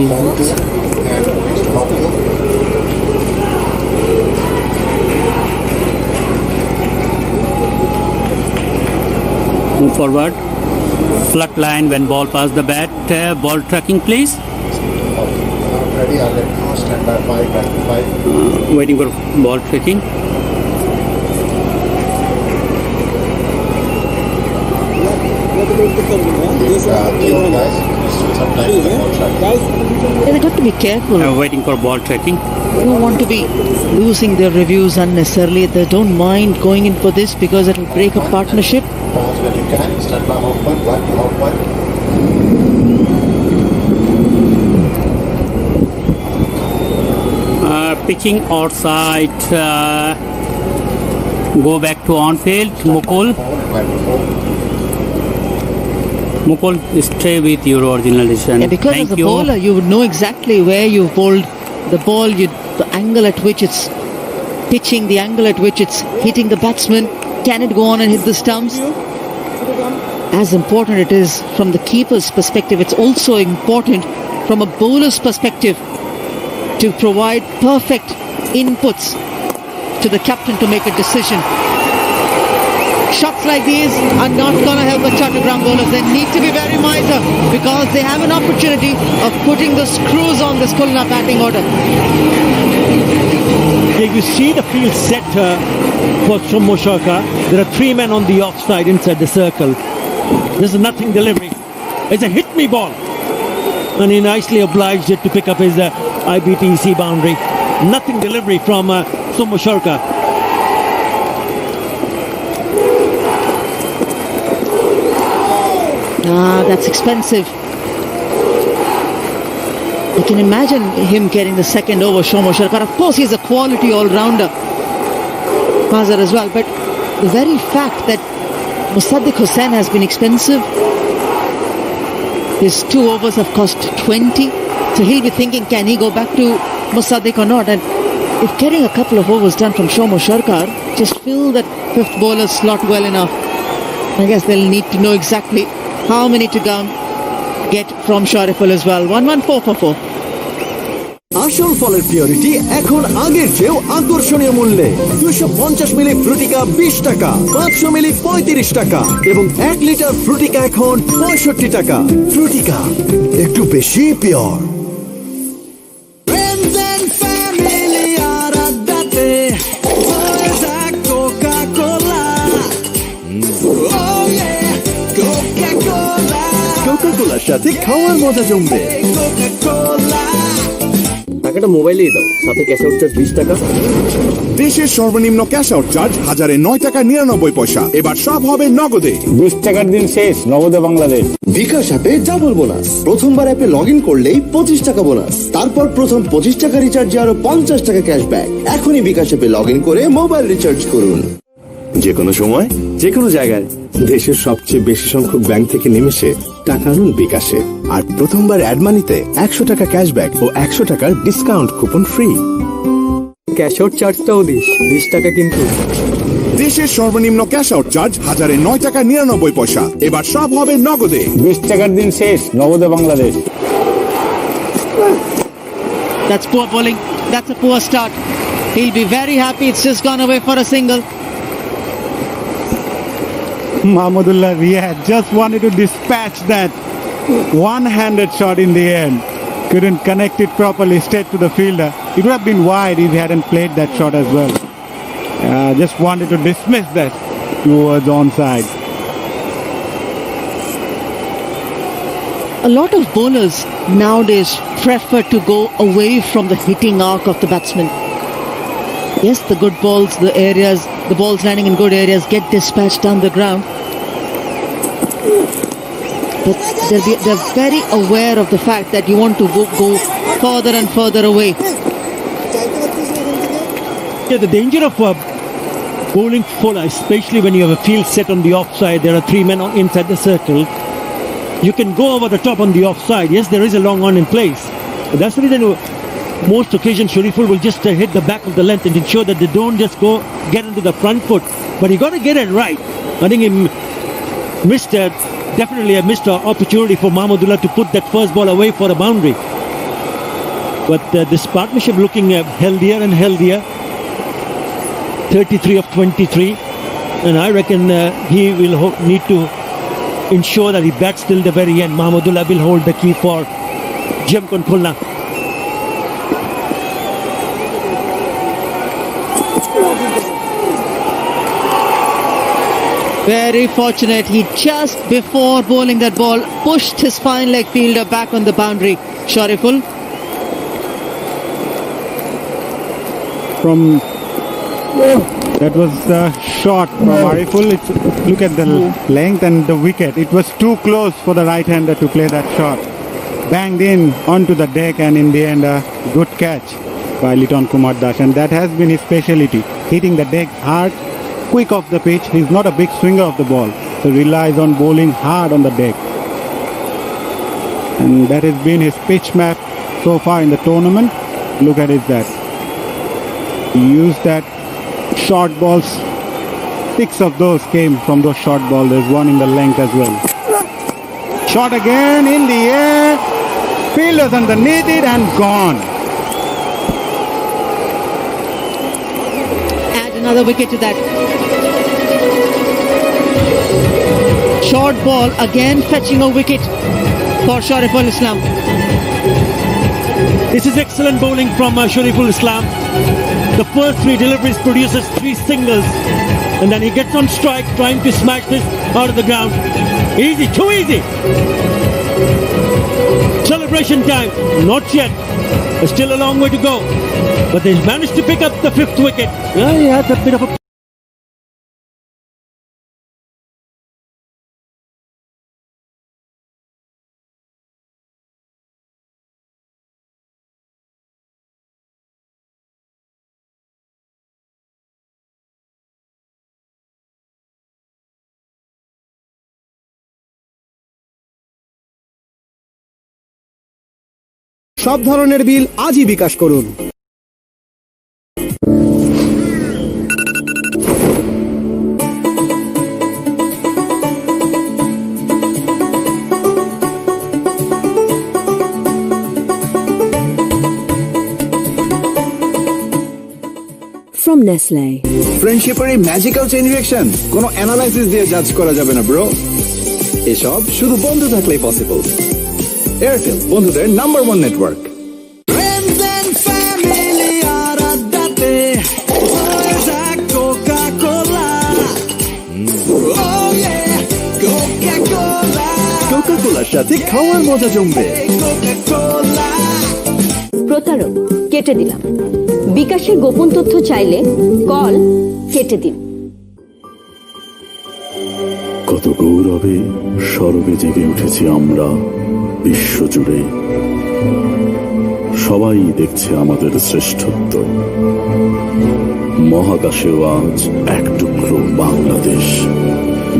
Move forward. Flat line when ball pass the bat. Ball tracking, please. Ready, I'll let you stand by 5, back to 5. Waiting for ball tracking. They got to be careful. Waiting for ball tracking. They don't want to be losing their reviews unnecessarily. They don't mind going in for this because it will break a partnership. Pitching outside. Go back to on field. Mukul, stay with your original decision. Yeah, because Thank as a you. bowler, you would know exactly where you've bowled the ball, the angle at which it's pitching, the angle at which it's hitting the batsman. Can it go on and hit the stumps? As important it is from the keeper's perspective, it's also important from a bowler's perspective to provide perfect inputs to the captain to make a decision. Shots like these are not going to help the Chitagong bowlers. They need to be very miser because they have an opportunity of putting the screws on this Khulna batting order. Yeah, you see the field set for Somo Sharkar. There are 3 men on the offside inside the circle. There's a nothing delivery. It's a hit me ball. And he nicely obliged it to pick up his IBTC boundary. Nothing delivery from Somo Sharkar. That's expensive. You can imagine him getting the second over, Somo Sharkar. Of course, he's a quality all-rounder, Mazhar as well. But the very fact that Musaddiq Hussain has been expensive, his 2 overs have cost 20. So he'll be thinking, can he go back to Musaddiq or not? And if getting a couple of overs done from Somo Sharkar, just fill that 5th bowler slot well enough. I guess they'll need to know exactly how many to get from Shariful as well. 1-1-4 for 4. আসল ফলের purity এখন আগের চেয়েও আকর্ষণীয় মূল্যে 250 মিলি ফ্রুটিকা 20 টাকা, 500 মিলি 35 টাকা এবং 1 লিটার ফ্রুটিকা এখন 65 টাকা। ফ্রুটিকা একটু বেশি পিওর। কোকা-কোলার সাথে খাওয়ার মজা জমবে। টাকাটা মোবাইলেই দাও, সাথে ক্যাশ আউট চার্জ 20 টাকা। দেশের সর্বনিম্ন ক্যাশ আউট চার্জ 1009 টাকা 99 পয়সা। এবার সব হবে নগদে। 20 টাকার দিন শেষ, নগদে বাংলাদেশ। বিকাশ অ্যাপে ডাবল বোনাস। প্রথমবার অ্যাপে লগ ইন করলেই 25 টাকা বোনাস। তারপর প্রথম 25 টাকা রিচার্জে আরো 50 টাকা ক্যাশব্যাক। এখনই বিকাশ অ্যাপে লগ ইন করে মোবাইল রিচার্জ করুন। যে কোনো সময় যে কোনো জায়গায় দেশের সবচেয়ে বেশি সংখ্যক ব্যাংক থেকে নিমেষে টাকা আনুন বিকাশে। আর প্রথমবার অ্যাড মানিতে 100 টাকা ক্যাশব্যাক ও 100 টাকার discount coupon free. Cash out চার্জটাও দিস, 20 টাকা কিন্তু। দেশের সর্বনিম্ন ক্যাশ আউট চার্জ 1009 টাকা 99 পয়সা। এবার সব হবে নগদে। 20 টাকার দিন শেষ, নগদে Bangladesh. That's poor bowling. That's a poor start. He'll be very happy. It's just gone away for a single. Mahmudullah Riyad just wanted to dispatch that one-handed shot in the end. Couldn't connect it properly straight to the fielder. It would have been wide if he hadn't played that shot as well. Just wanted to dismiss that towards onside. A lot of bowlers nowadays prefer to go away from the hitting arc of the batsman. Yes, the good balls, the balls landing in good areas get dispatched down the ground. But they're very aware of the fact that you want to go further and further away. Yeah, the danger of bowling full, especially when you have a field set on the offside, there are 3 men inside the circle. You can go over the top on the offside. Yes, there is a long on in place. But that's the reason most occasions Shariful will just hit the back of the length and ensure that they don't just get into the front foot. But you got to get it right. I think he definitely missed an opportunity for Mahmudullah to put that first ball away for a boundary. But this partnership looking healthier and healthier. 33 of 23. And I reckon he will need to ensure that he bats till the very end. Mahmudullah will hold the key for Chitagong Khulna. Very fortunate. He just before bowling that ball pushed his fine leg fielder back on the boundary. Shariful. From that was the shot from Ariful. Look at the length and the wicket. It was too close for the right-hander to play that shot. Banged in onto the deck, and in the end a good catch by Liton Kumar Das, and that has been his speciality, hitting the deck hard, quick off the pitch. He's not a big swinger of the ball, so relies on bowling hard on the deck, and that has been his pitch map so far in the tournament. Look at it, that he used that short balls. 6 of those came from those short balls. There's one in the length as well. Shot again in the air. Fielders underneath it and gone. Add another wicket to that. Short ball again fetching a wicket for Shariful Islam. This is excellent bowling from Shariful Islam. The first 3 deliveries produces 3 singles, and then he gets on strike trying to smash this out of the ground. Easy, too easy. Celebration time, not yet. There's still a long way to go, but they managed to pick up the 5th wicket. Yeah, he has a bit of a সব ধরনের বিল আজই বিকাশ করুন। From Nestle. ফ্রেন্ডশিপের এই magical chain reaction কোনো analysis দিয়ে জাজ করা যাবে না ব্রো। এসব শুধু বন্ধু থাকলেই পসিবল। এয়ারটেল বন্ধুদের নাম্বার 1 নেটওয়ার্ক। কোকা-কোলার সাথে খাওয়ার মজা জমবে। প্রতারক কেটে দিলাম। বিকাশের গোপন তথ্য চাইলে কল কেটে দিন। কত গৌরবে সরবে জেগে উঠেছি আমরা বিশ্বজুড়ে। সবাই দেখছে আমাদের শ্রেষ্ঠত্ব। মহাকাশেও আজ এক টুকরো বাংলাদেশ।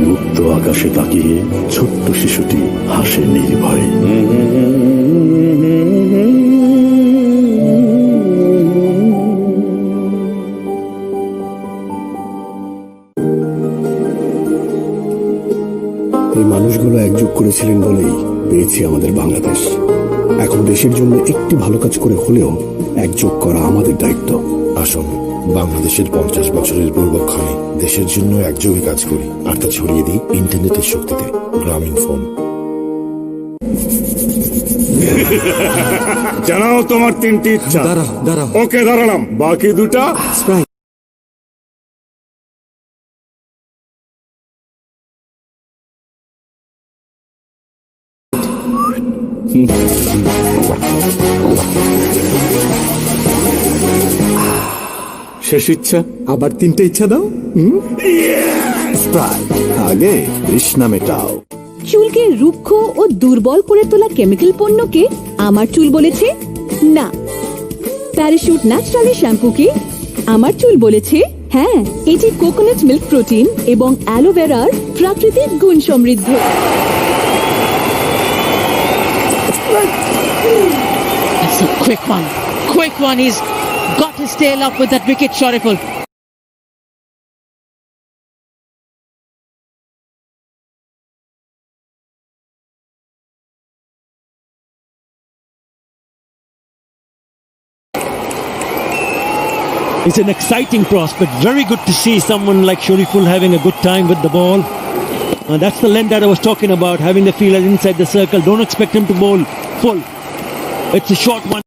মুক্ত আকাশে তাকিয়ে ছোট্ট শিশুটি হাসে নির্ভয়ে। এই মানুষগুলো একযোগ করেছিলেন বলেই পেয়েছি আমাদের বাংলাদেশ। এখন দেশের জন্য একটি ভালো কাজ করে হলেও একযোগ করা আমাদের দায়িত্ব। আসুন বাংলাদেশের 50 বছরের গৌরবক্ষণে দেশের জন্য একযোগে কাজ করি, আর তা ছড়িয়ে দিই ইন্টারনেটের শক্তিতে। গ্রামীণ ফোন। জানাও তোমার 3টি ইচ্ছা। দাঁড়াও। ওকে, দাঁড়ালাম। বাকি 2টা শেষ ইচ্ছা, আবার 3টে ইচ্ছা দাও। স্প্রাইট, আগে তৃষ্ণা মেটাও। চুলকে রুক্ষ ও দুর্বল করে তোলা কেমিক্যাল পণ্যকে আমার চুল বলেছে না। প্যারাশুট ন্যাচারালি শ্যাম্পুকে আমার চুল বলেছে হ্যাঁ। এটি কোকোনাট মিল্ক প্রোটিন এবং অ্যালোভেরার প্রাকৃতিক গুণ সমৃদ্ধ। That's a quick one. Quick one. He's got his tail up with that wicket, Shariful. It's an exciting prospect. Very good to see someone like Shariful having a good time with the ball. That's the length that I was talking about, having the fielder inside the circle. Don't expect him to bowl full. It's a short one.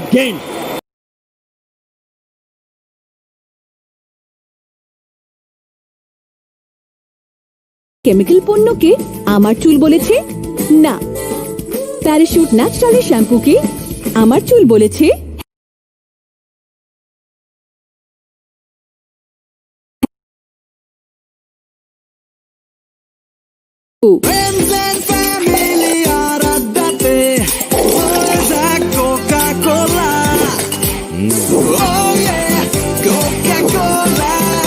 again. Chemical পণ্যকে আমার চুল বলেছে না, parachute naturally শ্যাম্পুকে আমার চুল বলেছে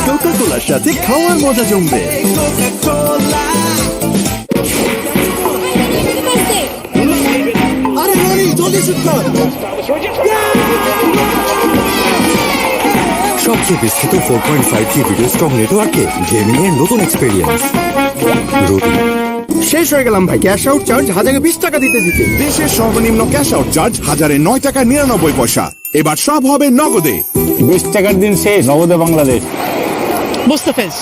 কোকা-কোলার সাথে খাওয়ার মজা জমবে। সবচেয়ে বিস্তৃত 4.5G ভিডিও স্ট্রং নেটওয়ার্কে গেমিং এর নতুন এক্সপেরিয়েন্স। শেষ হয়ে গেলাম ভাই, ক্যাশ আউট চার্জ 1020 টাকা দিতে দিতে। দেশের সর্বনিম্ন ক্যাশ আউট চার্জ 1009 টাকা 99 পয়সা। এবার সব হবে নগদে। 20 টাকার দিন শেষ, নগদে Bangladesh. Mustafiz.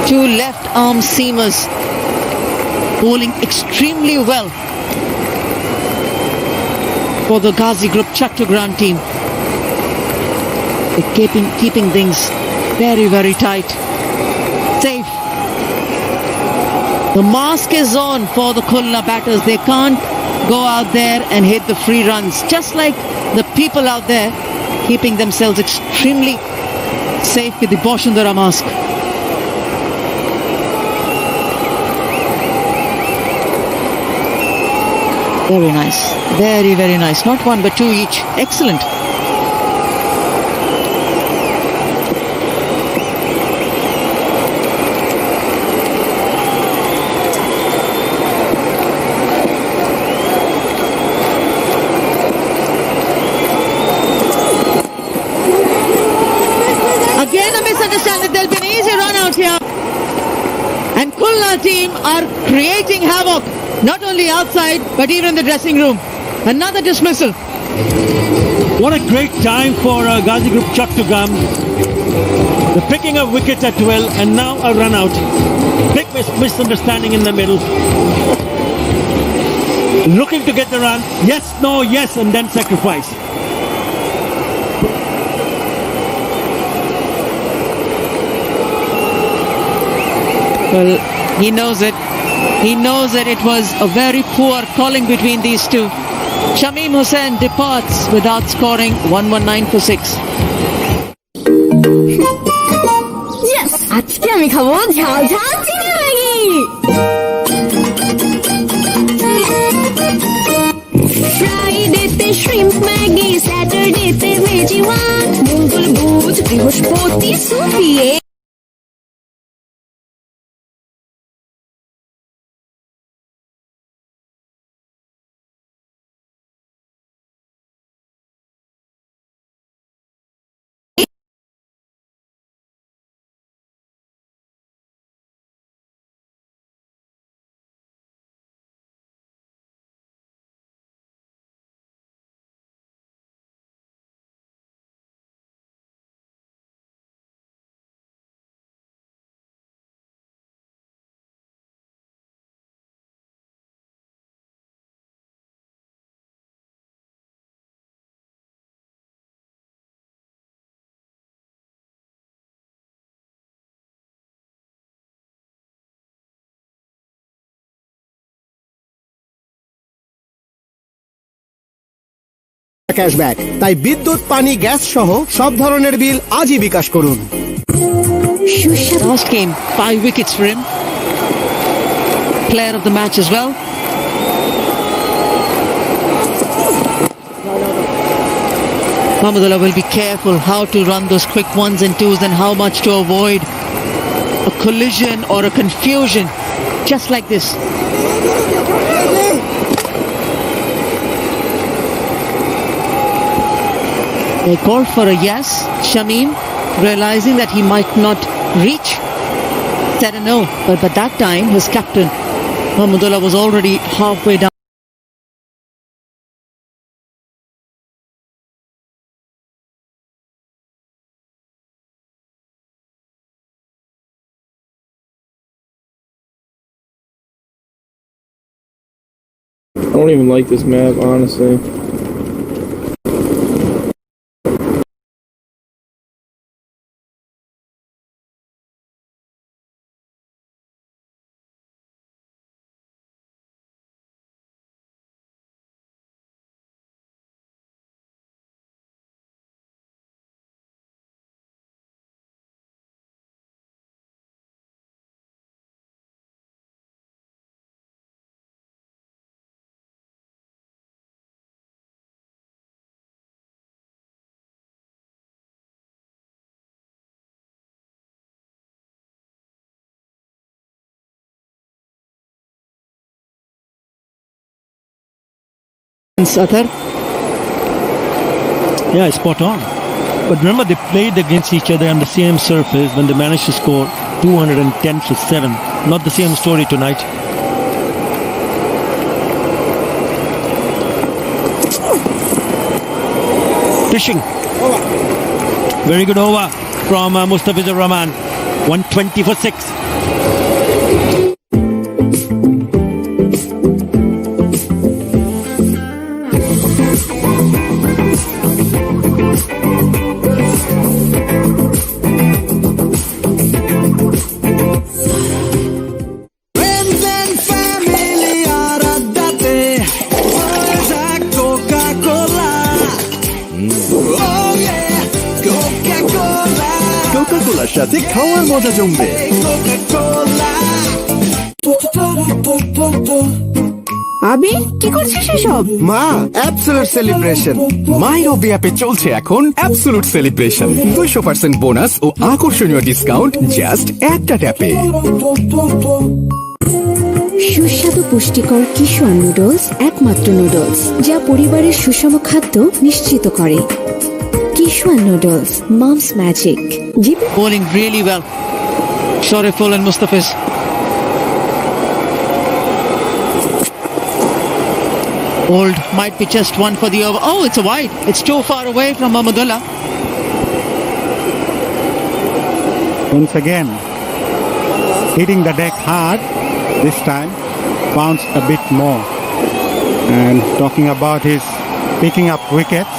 Two left arm seamers bowling extremely well for the Ghazi Group Chitagong team. They're keeping things very, very tight. Safe. The mask is on for the Khulna batters. They can't go out there and hit the free runs. Just like the people out there keeping themselves extremely safe with the Boshundara mask. Very nice. Very, very nice. Not one but two each. Excellent. Again a misunderstanding. There'll be an easy run out here. And Khulna team are creating havoc, not only outside, but even in the dressing room. Another dismissal. What a great time for Ghazi Group Chitagong. They're picking up wickets at 12 and now a run out. Big misunderstanding in the middle. Looking to get the run. Yes, no, yes, and then sacrifice. Well, he knows it. He knows that it was a very poor calling between these two. Shamim Hussain departs without scoring 119 for 6. Yes! আজকে আমি খাবো ঝাল ঝাল চিনি Maggi. ফ্রাইডেতে shrimp Maggi, স্যাটারডেতে veggie one, মঙ্গল বুধ বৃহস্পতি সুপিয়ে ক্যাশব্যাক, তাই বিদ্যুৎ, পানি, গ্যাস সহ সব ধরনের বিল আজই বিকাশ করুন। Last game, 5 wickets for him. Player of the match as well. Mahmudullah will be careful how to run those quick ones and twos and how much to avoid a collision or a confusion just like this. They called for a yes. Shamim, realizing that he might not reach, said a no. But that time, his captain, Mahmudullah, was already halfway down. don't even like this map, honestly. Satar. Yeah, spot on. But remember, they played against each other on the same surface when they managed to score 210-7. Not the same story tonight. Fishing. Very good over from Mustafizur Rahman. 120 for 6. কোকা-কোলার সাথে খাওয়ার মজা জমবে। আবি কি করছিস এসব? মা, absolute celebration. MyRobi অ্যাপে চলছে এখন অ্যাবসলিউট সেলিব্রেশন। 200% বোনাস ও আকর্ষণীয় ডিসকাউন্ট জাস্ট একটা ট্যাপে। সুস্বাদু পুষ্টিকর কিশোর নুডলস, একমাত্র নুডলস যা পরিবারের সুষম খাদ্য নিশ্চিত করে। Kishore noodles, Mom's magic. Bowling really well. Shariful and Mustafiz. Old might be just one for the over. Oh, it's a wide. It's too far away from Mahmudullah. Once again, hitting the deck hard. This time, bounced a bit more. And talking about his picking up wickets,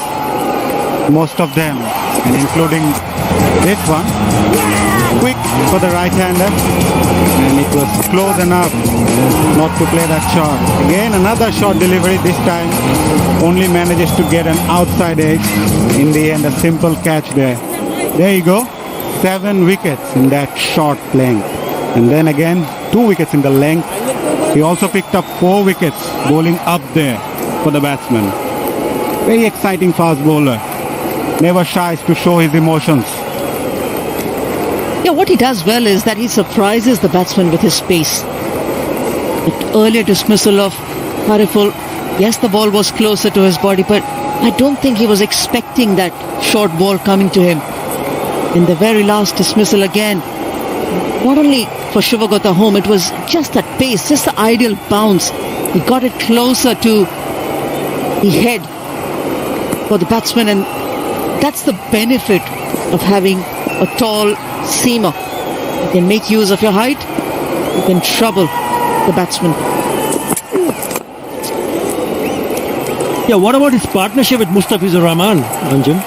most of them, and including this one, quick for the right-hander, and it was close enough not to play that shot. Again, another short delivery, this time only manages to get an outside edge. In the end, a simple catch there. There you go, 7 wickets in that short length. And then again, 2 wickets in the length. He also picked up 4 wickets bowling up there for the batsman. Very exciting fast bowler. Never shies to show his emotions. Yeah, what he does well is that he surprises the batsman with his pace. The earlier dismissal of Hariful, yes, the ball was closer to his body, but I don't think he was expecting that short ball coming to him. In the very last dismissal again, not only for Shivagata home, it was just that pace, just the ideal bounce. He got it closer to the head for the batsman, and that's the benefit of having a tall seamer. You can make use of your height, you can trouble the batsman. Yeah, what about his partnership with Mustafizur Rahman, Anjan?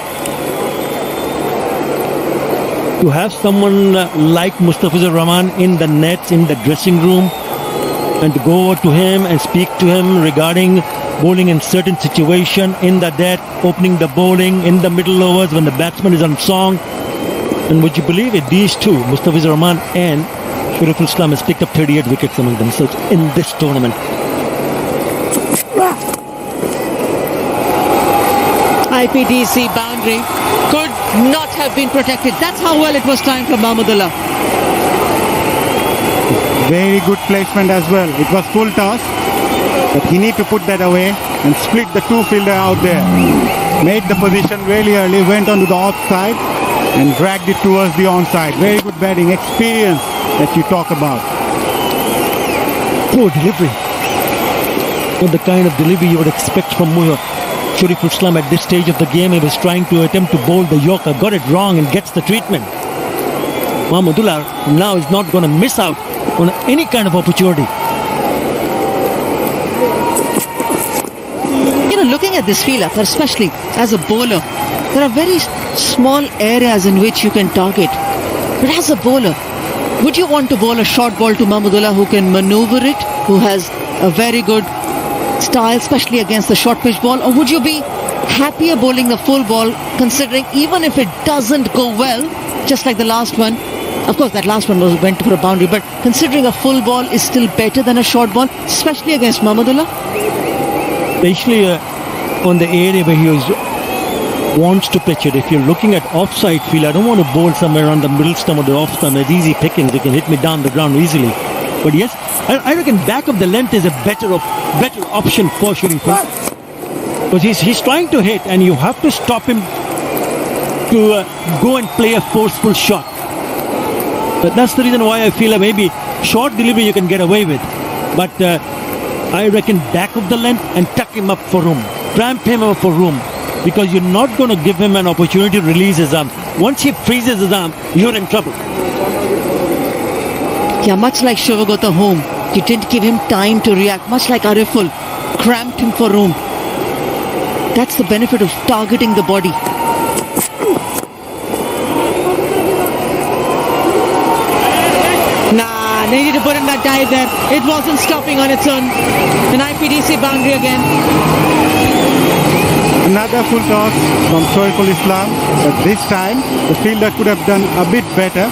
To have someone like Mustafizur Rahman in the nets, in the dressing room, and to go over to him and speak to him regarding bowling in certain situation in the death, opening the bowling in the middle overs when the batsman is on song. And would you believe it, these two, Mustafizur Rahman and Shariful Islam, has picked up 38 wickets among themselves in this tournament. IPDC boundary could not have been protected. That's how well it was timed from Mahmudullah. Very good placement as well. It was full toss, but he need to put that away and split the two fielder out there. Made the position really early, went onto the offside and dragged it towards the onside. Very good batting, experience that you talk about. Poor delivery. Not the kind of delivery you would expect from Shariful Islam at this stage of the game. He was trying to attempt to bowl the Yorker, got it wrong and gets the treatment. Mahmudullah now is not going to miss out on any kind of opportunity. looking at this field, especially as a bowler, there are very small areas in which you can target. But as a bowler, would you want to bowl a short ball to Mahmudullah who can maneuver it, who has a very good style, especially against the short pitch ball? Or would you be happier bowling the full ball, considering even if it doesn't go well, just like the last one? Of course, that last one went for a boundary, but considering a full ball is still better than a short ball, especially against Mahmudullah? Especially on the area where he wants to pitch it. If you're looking at offside field, I don't want to bowl somewhere on the middle stump or the off stump. It's easy pickings. They can hit me down the ground easily. But yes, I reckon back of the length is a better option for shooting full. Because he's trying to hit, and you have to stop him to go and play a forceful shot. But that's the reason why I feel maybe short delivery you can get away with. But I reckon back of the length and tuck him up for room. Tramp him up for room. Because you're not going to give him an opportunity to release his arm. Once he freezes his arm, you're in trouble. Yeah, much like Shivagota home, you didn't give him time to react. Much like Ariful, cramped him for room. That's the benefit of targeting the body. Nah, needed to put in that dive there. It wasn't stopping on its own. An IPDC boundary again. Another full toss from Soiful Islam, but this time the fielder could have done a bit better.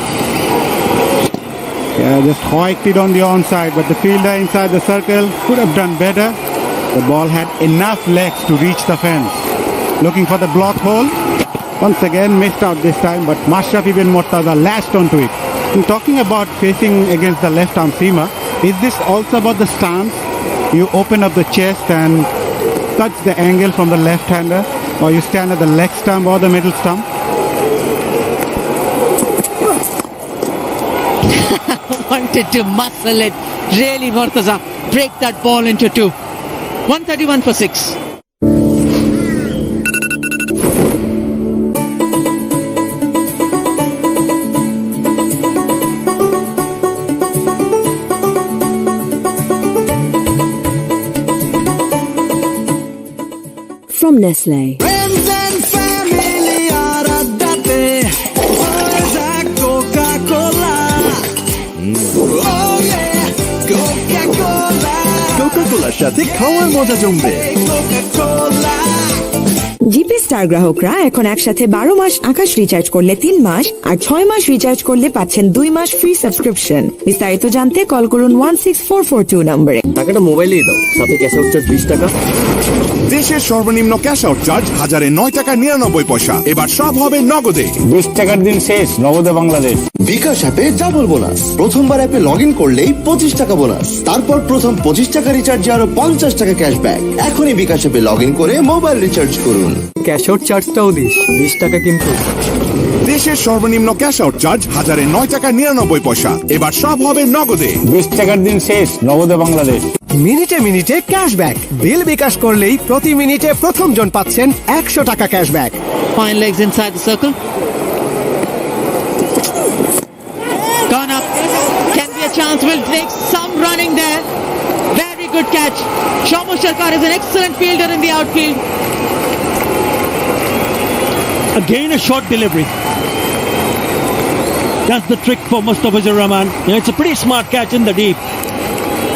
Yeah, just hoiked it on the onside, but the fielder inside the circle could have done better. The ball had enough legs to reach the fence. Looking for the block hole. Once again missed out this time, but Mashrafi bin Mortaza lashed onto it. And talking about facing against the left arm seamer, is this also about the stance? You open up the chest and touch the angle from the left-hander, or you stand at the leg stump or the middle stump? Wanted to muscle it. Really, Mortaza. Break that ball into two. 131 for 6. From Nestle. Friends and family are adate. Coca-Cola. Oh yeah, Coca-Cola. কোকা-কোলার সাথে খাওয়ার মজা জমবে। Coca-Cola. GP star গ্রাহকরা এখন একসাথে 12 মাস আকাশ recharge করলে 3 মাস আর 6 মাস recharge করলে পাচ্ছেন 2 মাস ফ্রি সাবস্ক্রিপশন। বিস্তারিত জানতে কল করুন 16442 নম্বরে। টাকাটা মোবাইলেই দাও, সাথে ক্যাশ আউট চার্জ 20 টাকা। দেশের সর্বনিম্ন ক্যাশ আউট চার্জ 1009 টাকা 99 পয়সা। এবার সব হবে নগদে। 20 টাকার দিন শেষ, নগদে বাংলাদেশ। বিকাশ অ্যাপে ডাবল বোনাস। প্রথমবার অ্যাপে লগ ইন করলেই 25 টাকা বোনাস। তারপর প্রথম 25 টাকা রিচার্জে আরো 50 টাকা ক্যাশব্যাক। এখনই বিকাশ অ্যাপে লগ ইন করে মোবাইল রিচার্জ করুন। ক্যাশ আউট চার্জটাও দিস, 20 টাকা কিন্তু। দেশের সর্বনিম্ন ক্যাশ আউট চার্জ 1009 টাকা 99 পয়সা। এবার সব হবে নগদে। 20 টাকার দিন শেষ, নগদে বাংলাদেশ। মিনিটে মিনিটে ক্যাশব্যাক। বিল বিকাশ করলেই প্রতি মিনিটে প্রথম জন পাচ্ছেন 100 টাকা cashback. Fine legs inside the circle. Gone up. Can be a chance. Will take some running there. Very good catch. Shomo Sharkar is an excellent fielder in the outfield. Again a short delivery. That's the trick for Mustafizur Rahman. It's a pretty smart catch in the deep.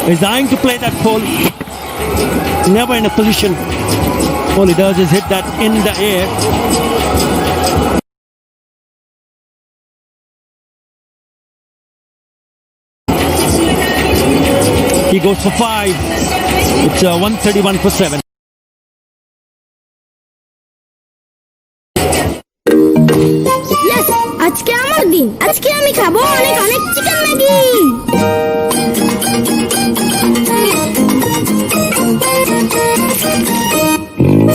He's eyeing to play that full. Never in a position. All he does is hit that in the air. He goes for 5. It's 131 for 7. Yes, আজকে আমার দিন। আজকে আমি খাবো অনেক অনেক chicken Maggi.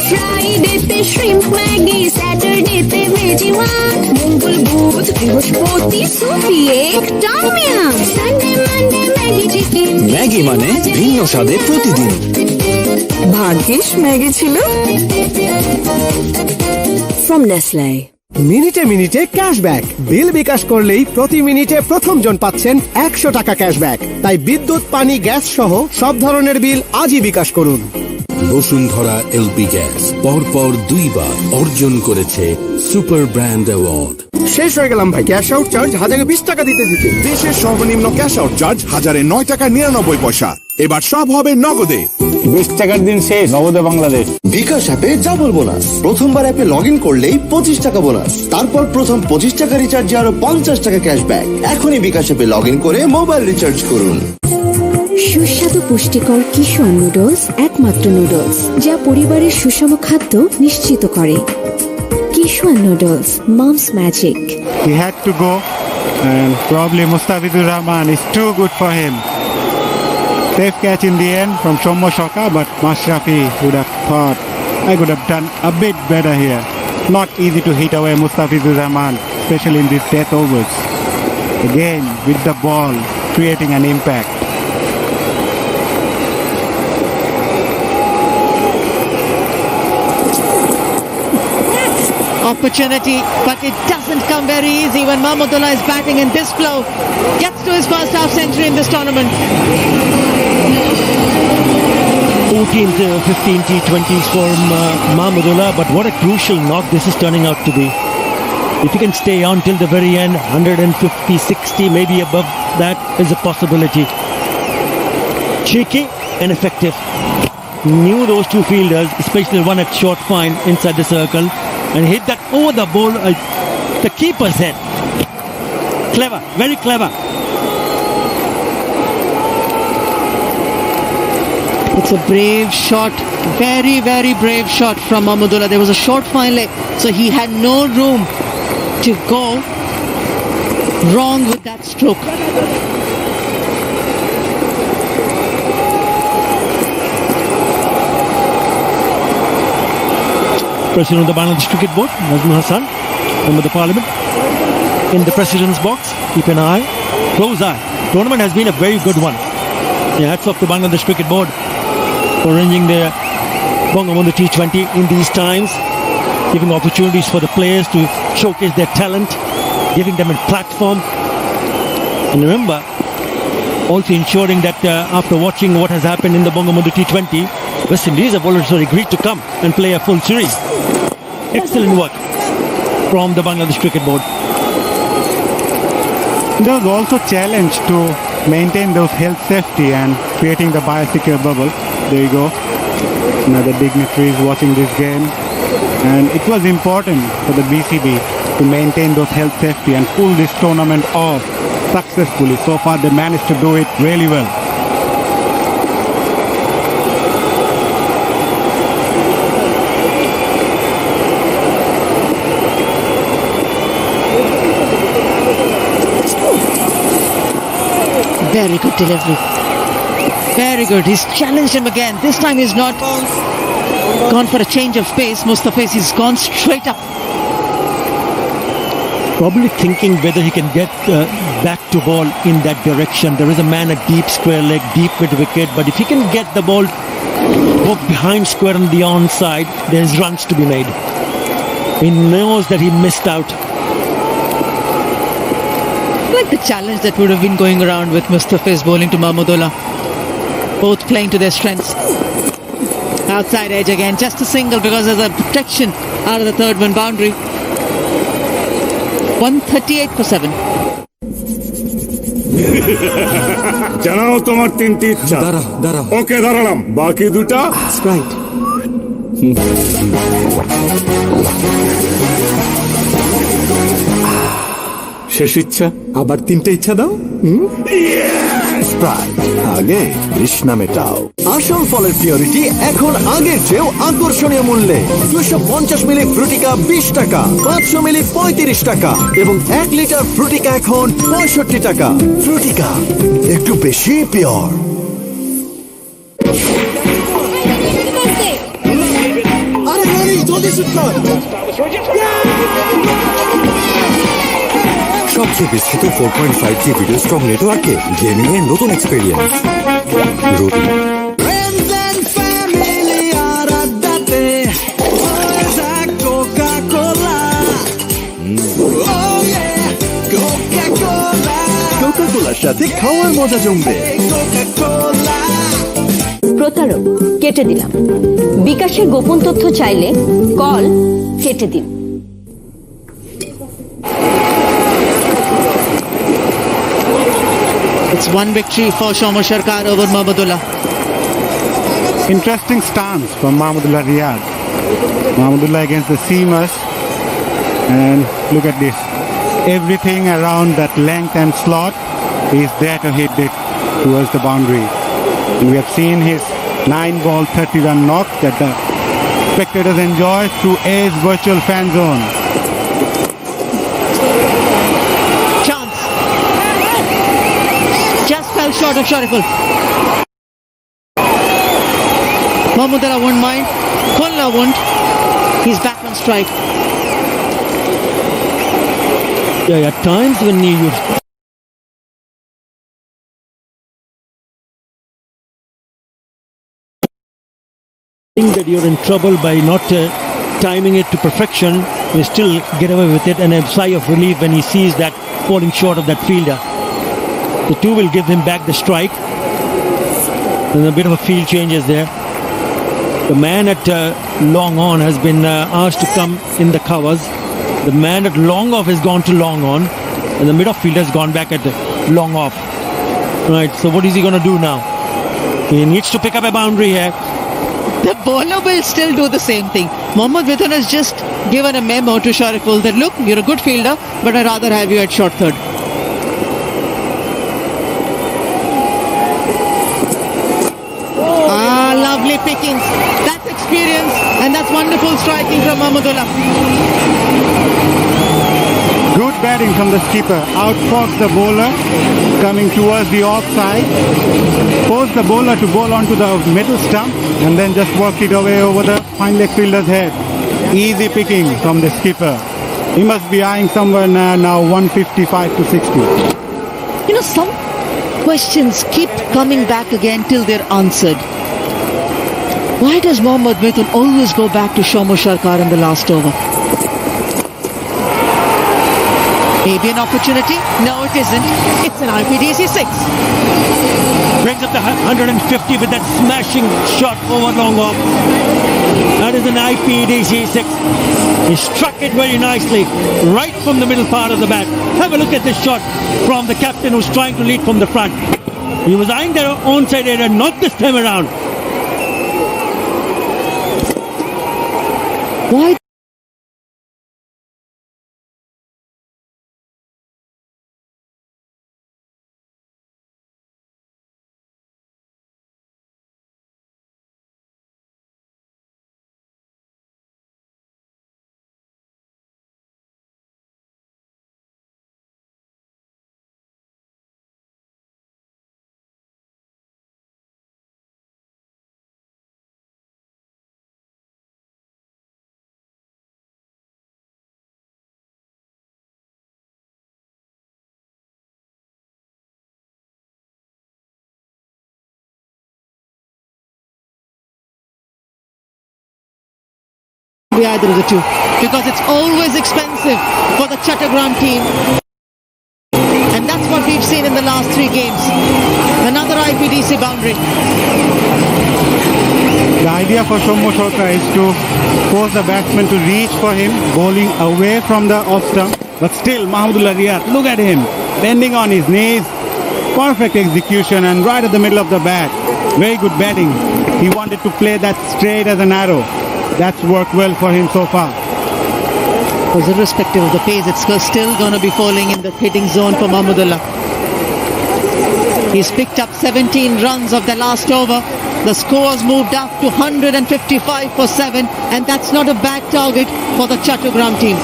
ফ্রাইডেতে shrimp Maggi, স্যাটারডেতে ভেজিওয়ান, মঙ্গল বুধ বৃহস্পতি soupy egg tom yum, Sunday Monday Maggi chicken. Maggi মানে ভিন্ন স্বাদে প্রতিদিন। ভাগ্যিস ম্যাগি ছিল। From Nestle. মিনিটে মিনিটে ক্যাশব্যাক। বিল বিকাশ করলেই প্রতি মিনিটে প্রথম জন পাচ্ছেন 100 টাকা ক্যাশব্যাক। তাই বিদ্যুৎ, পানি, গ্যাস সহ সব ধরনের বিল আজই বিকাশ করুন। বসুন্ধরা এলপি গ্যাস পরপর 2 বার অর্জন করেছে সুপার ব্র্যান্ড অ্যাওয়ার্ড। শেষ হয়ে গেলাম ভাই, ক্যাশ আউট চার্জ 1020 টাকা দিতে দিতে। দেশের সর্বনিম্ন ক্যাশ আউট চার্জ 9.99 টাকা। এবার সব হবে নগদে। 20 টাকার দিন শেষ, নগদে বাংলাদেশ। বিকাশ অ্যাপে ডাবল বোনাস। প্রথমবার অ্যাপে লগ ইন করলেই 25 টাকা বোনাস। তারপর প্রথম 25 টাকা রিচার্জে আরো 50 টাকা ক্যাশব্যাক। এখনই বিকাশ অ্যাপে লগ ইন করে মোবাইল রিচার্জ করুন। সুস্বাদু পুষ্টিকর কিশোর নুডলস, একমাত্র নুডলস যা পরিবারের সুষম খাদ্য নিশ্চিত করে। Kishore noodles, Mom's magic. He had to go, and probably Mustafizur Rahman is too good for him. Safe catch in the end from Shomo Shoka, but Mashrafi would have thought I could have done a bit better here. Not easy to hit away Mustafizur Rahman, especially in these death overs. Again, with the ball, creating an impact. Opportunity, but it doesn't come very easy when Mahmudullah is batting in this flow. Gets to his first half century in this tournament. 14th, 15 T20s for Mahmudullah, but what a crucial knock this is turning out to be. If he can stay on till the very end, 150, 60, maybe above that is a possibility. Cheeky and effective. Knew those two fielders, especially the one at short fine inside the circle, and hit that over the ball, the keeper's head. Clever, very clever. It's a brave shot, very, very brave shot from Mahmudullah. There was a short fine leg, so he had no room to go wrong with that stroke. President of the Bangladesh Cricket Board, Nazmul Hassan, member of the Parliament, in the President's box. Keep an eye, close eye. Tournament has been a very good one. Yeah, hats off to Bangladesh Cricket Board for arranging the Bangabandhu T20 in these times, giving opportunities for the players to showcase their talent, giving them a platform. And remember, also ensuring that after watching what has happened in the Bangabandhu T20, West Indies have also agreed to come and play a full series. Excellent work from the Bangladesh Cricket Board. There was also challenge to maintain those health safety and creating the biosecure bubble. There you go. Another dignitaries watching this game. And it was important for the BCB to maintain those health safety and pull this tournament off successfully. So far they managed to do it really well. Very good delivery. Very good. He's challenged him again. This time he's not gone for a change of pace. Mustafiz, he's gone straight up. Probably thinking whether he can get back to ball in that direction. There is a man at deep square leg, deep mid wicket, but if he can get the ball both behind square on the onside, there's runs to be made. He knows that he missed out. Like the challenge that would have been going around with Mustafiz bowling to Mahmudullah. Both playing to their strengths. Outside edge again, just a single because there's a protection out of the third man boundary. 138 for 7. জানাও তোমার তিনটি ইচ্ছা। দাঁড়া ওকে দাঁড়ালাম, বাকি দুটা Sprite. শেষ ইচ্ছা, আবার 3টে ইচ্ছা দাও। স্প্রাইট, আগে তৃষ্ণা মেটাও। আসল ফলের পিওরিটি এখন আগের চেয়েও আকর্ষণীয় মূল্যে। 250 মিলি ফ্রুটিকা 20 টাকা, 500 মিলি 35 টাকা এবং 1 লিটার ফ্রুটিকা এখন 65 টাকা। ফ্রুটিকা একটু বেশি পিওর। সবচেয়ে বিস্তৃত 4.5G ভিডিও স্ট্রং নেটওয়ার্কে গেমিং এর নতুন এক্সপেরিয়েন্স। রুটি কোকা কোলার সাথে খাওয়ার মজা জমবে। প্রতারক কেটে দিলাম। বিকাশের গোপন তথ্য চাইলে কল কেটে দিন। It's one victory for Shomo Sharkar over Mahmudullah. Interesting stance from Mahmudullah Riyad. Mahmudullah against the seamers. And look at this. Everything around that length and slot is there to hit it towards the boundary. And we have seen his 9-ball 30-run knock that the spectators enjoy through A's virtual fan zone. Chance. Just fell short of Shariful. Mahmudullah won't mind. Khulna won't. He's back on strike. Yeah, at times when you think that you're in trouble by not timing it to perfection, you still get away with it, and a sigh of relief when he sees that falling short of that fielder. The two will give him back the strike. And a bit of a field change is there. The man at long on has been asked to come in the covers. The man at long off has gone to long on, and the mid-off fielder has gone back at long off. Right, so what is he going to do now? He needs to pick up a boundary here. The bowler will still do the same thing. Mohammad Mithun has just given a memo to Shariful that look, you're a good fielder, but I'd rather have you at short third. Lovely pickings. That's experience, and that's wonderful striking from Mahmudullah. Good batting from the skipper. Outfoxed the bowler coming towards the offside. Forced the bowler to bowl onto the middle stump and then just worked it away over the fine leg fielder's head. Easy picking from the skipper. He must be eyeing somewhere now 155 to 60. You know, some questions keep coming back again till they're answered. Why does Mohammad Mithun always go back to Shomo Sharkar in the last over? Maybe an opportunity? No, it isn't. It's an IPDC 6. Brings up the 150 with that smashing shot over long off. That is an IPDC 6. He struck it very nicely, right from the middle part of the bat. Have a look at this shot from the captain who's trying to lead from the front. He was eyeing their onside area, not this time around. Why? Be either of the two, because it's always expensive for the Chitagong team, and that's what we've seen in the last 3 games. Another IPDC boundary. The idea for Shomo Sharkar is to force the batsman to reach for him, bowling away from the off stump. But still, Mahmudullah Riyad, look at him, bending on his knees. Perfect execution and right at the middle of the bat. Very good batting. He wanted to play that straight as an arrow. That's worked well for him so far. Because irrespective of the pace, it's still going to be falling in the hitting zone for Mahmudullah. He's picked up 17 runs of the last over. The score's moved up to 155 for 7, and that's not a bad target for the Chitagong team.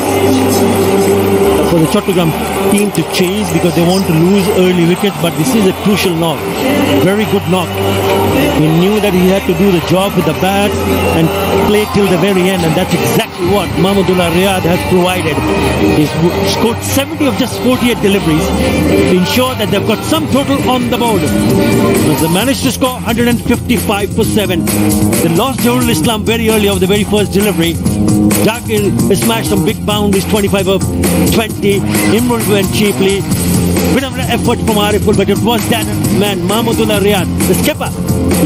For the Chitagong team to chase because they want to lose early wickets, but this is a crucial knock. Very good knock. He knew that he had to do the job with the bat and play till the very end, and that's exactly what Mahmudullah Riyad has provided. He's scored 70 of just 48 deliveries to ensure that they've got some total on the board. They managed to score 155 for 7. They lost Johul Islam very early of the very first delivery. Dakil smashed some big boundaries, 25 of 20. Imran went cheaply. phenomenal effort from Ariful, but it was that man, Mahmudullah Riyad, the skipper,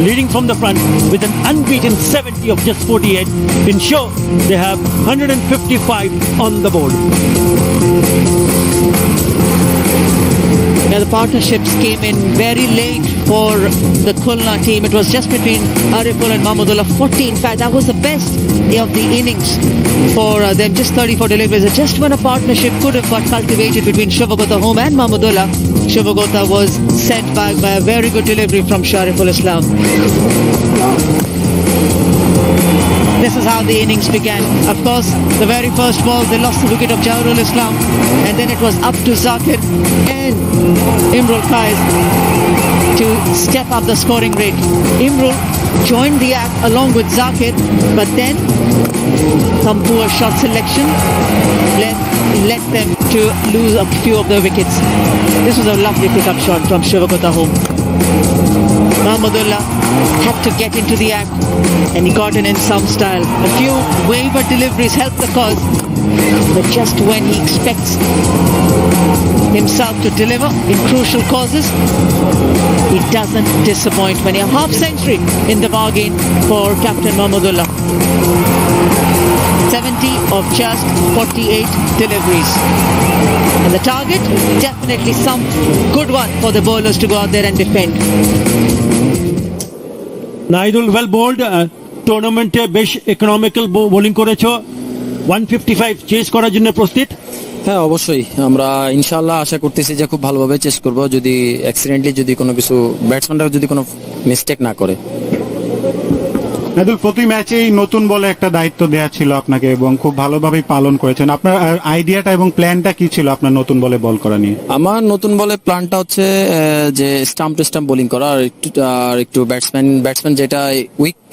leading from the front with an unbeaten 70 of just 48 to ensure they have 155 on the board. Yeah, the partnerships came in very late for the Khulna team. It was just between Ariful and Mahmudullah. 40, in fact, that was the best of the innings for them. Just 34 deliveries. Just when a partnership could have got cultivated between Shivagota Home and Mahmudullah, Shivagota was sent back by a very good delivery from Shariful Islam. This is how the innings began. Of course, the very first ball, they lost the wicket of Jahrul Islam, and then it was up to Zakir and Imrul Qais to step up the scoring rate. Imrul joined the act along with Zakir, but then some poor shot selection led them to lose a few of their wickets. This was a lovely pickup shot from Shivagota Home. Mahmudullah had to get into the act, and he got in some style. A few wayward deliveries helped the cause, but just when he expects himself to deliver in crucial causes, he doesn't disappoint when he has half century in the bargain for Captain Mahmudullah. 70 of just 48 deliveries. And the target, definitely some good one for the bowlers to go out there and defend. Naidul, well bowled. টুর্নামেন্টে বেশ economical bowling করেছো। 155 chess করার জন্য প্রস্তুত? হ্যাঁ, অবশ্যই আমরা ইনশাআল্লাহ আশা করতেছি যে খুব ভালোভাবে চেস করব, যদি অ্যাক্সিডেন্টলি যদি কোনো কিছু ব্যাটসম্যানরা যদি কোনো মিস্টেক না করে। নাদুল, প্রতি ম্যাচেই নতুন বলে একটা দায়িত্ব দেওয়া ছিল আপনাকে এবং খুব ভালোভাবে পালন করেছেন। আপনার আইডিয়াটা এবং প্ল্যানটা কি ছিল আপনার নতুন বলে বল করা নিয়ে? আমার নতুন বলে প্ল্যানটা হচ্ছে যে স্টাম্প টু স্টাম্প বোলিং করা, আর একটু ব্যাটসম্যান যেটা উইক।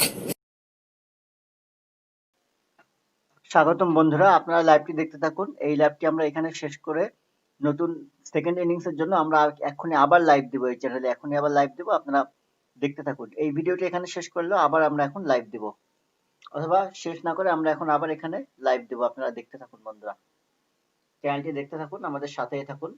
স্বাগতম বন্ধুরা, আপনারা লাইভটি দেখতে থাকুন। এই লাইভটি আমরা এখানে শেষ করে নতুন সেকেন্ড ইনিংসের জন্য আমরা এখনই আবার লাইভ দিব। এই চ্যানেলে এখনই আবার লাইভ দিব, আপনারা দেখতে থাকুন। এই ভিডিওটি এখানে শেষ করলেও আবার আমরা এখন লাইভ দিব, অথবা শেষ না করে আমরা এখন আবার এখানে লাইভ দিব। আপনারা দেখতে থাকুন বন্ধুরা, চ্যানেলটি দেখতে থাকুন, আমাদের সাথেই থাকুন।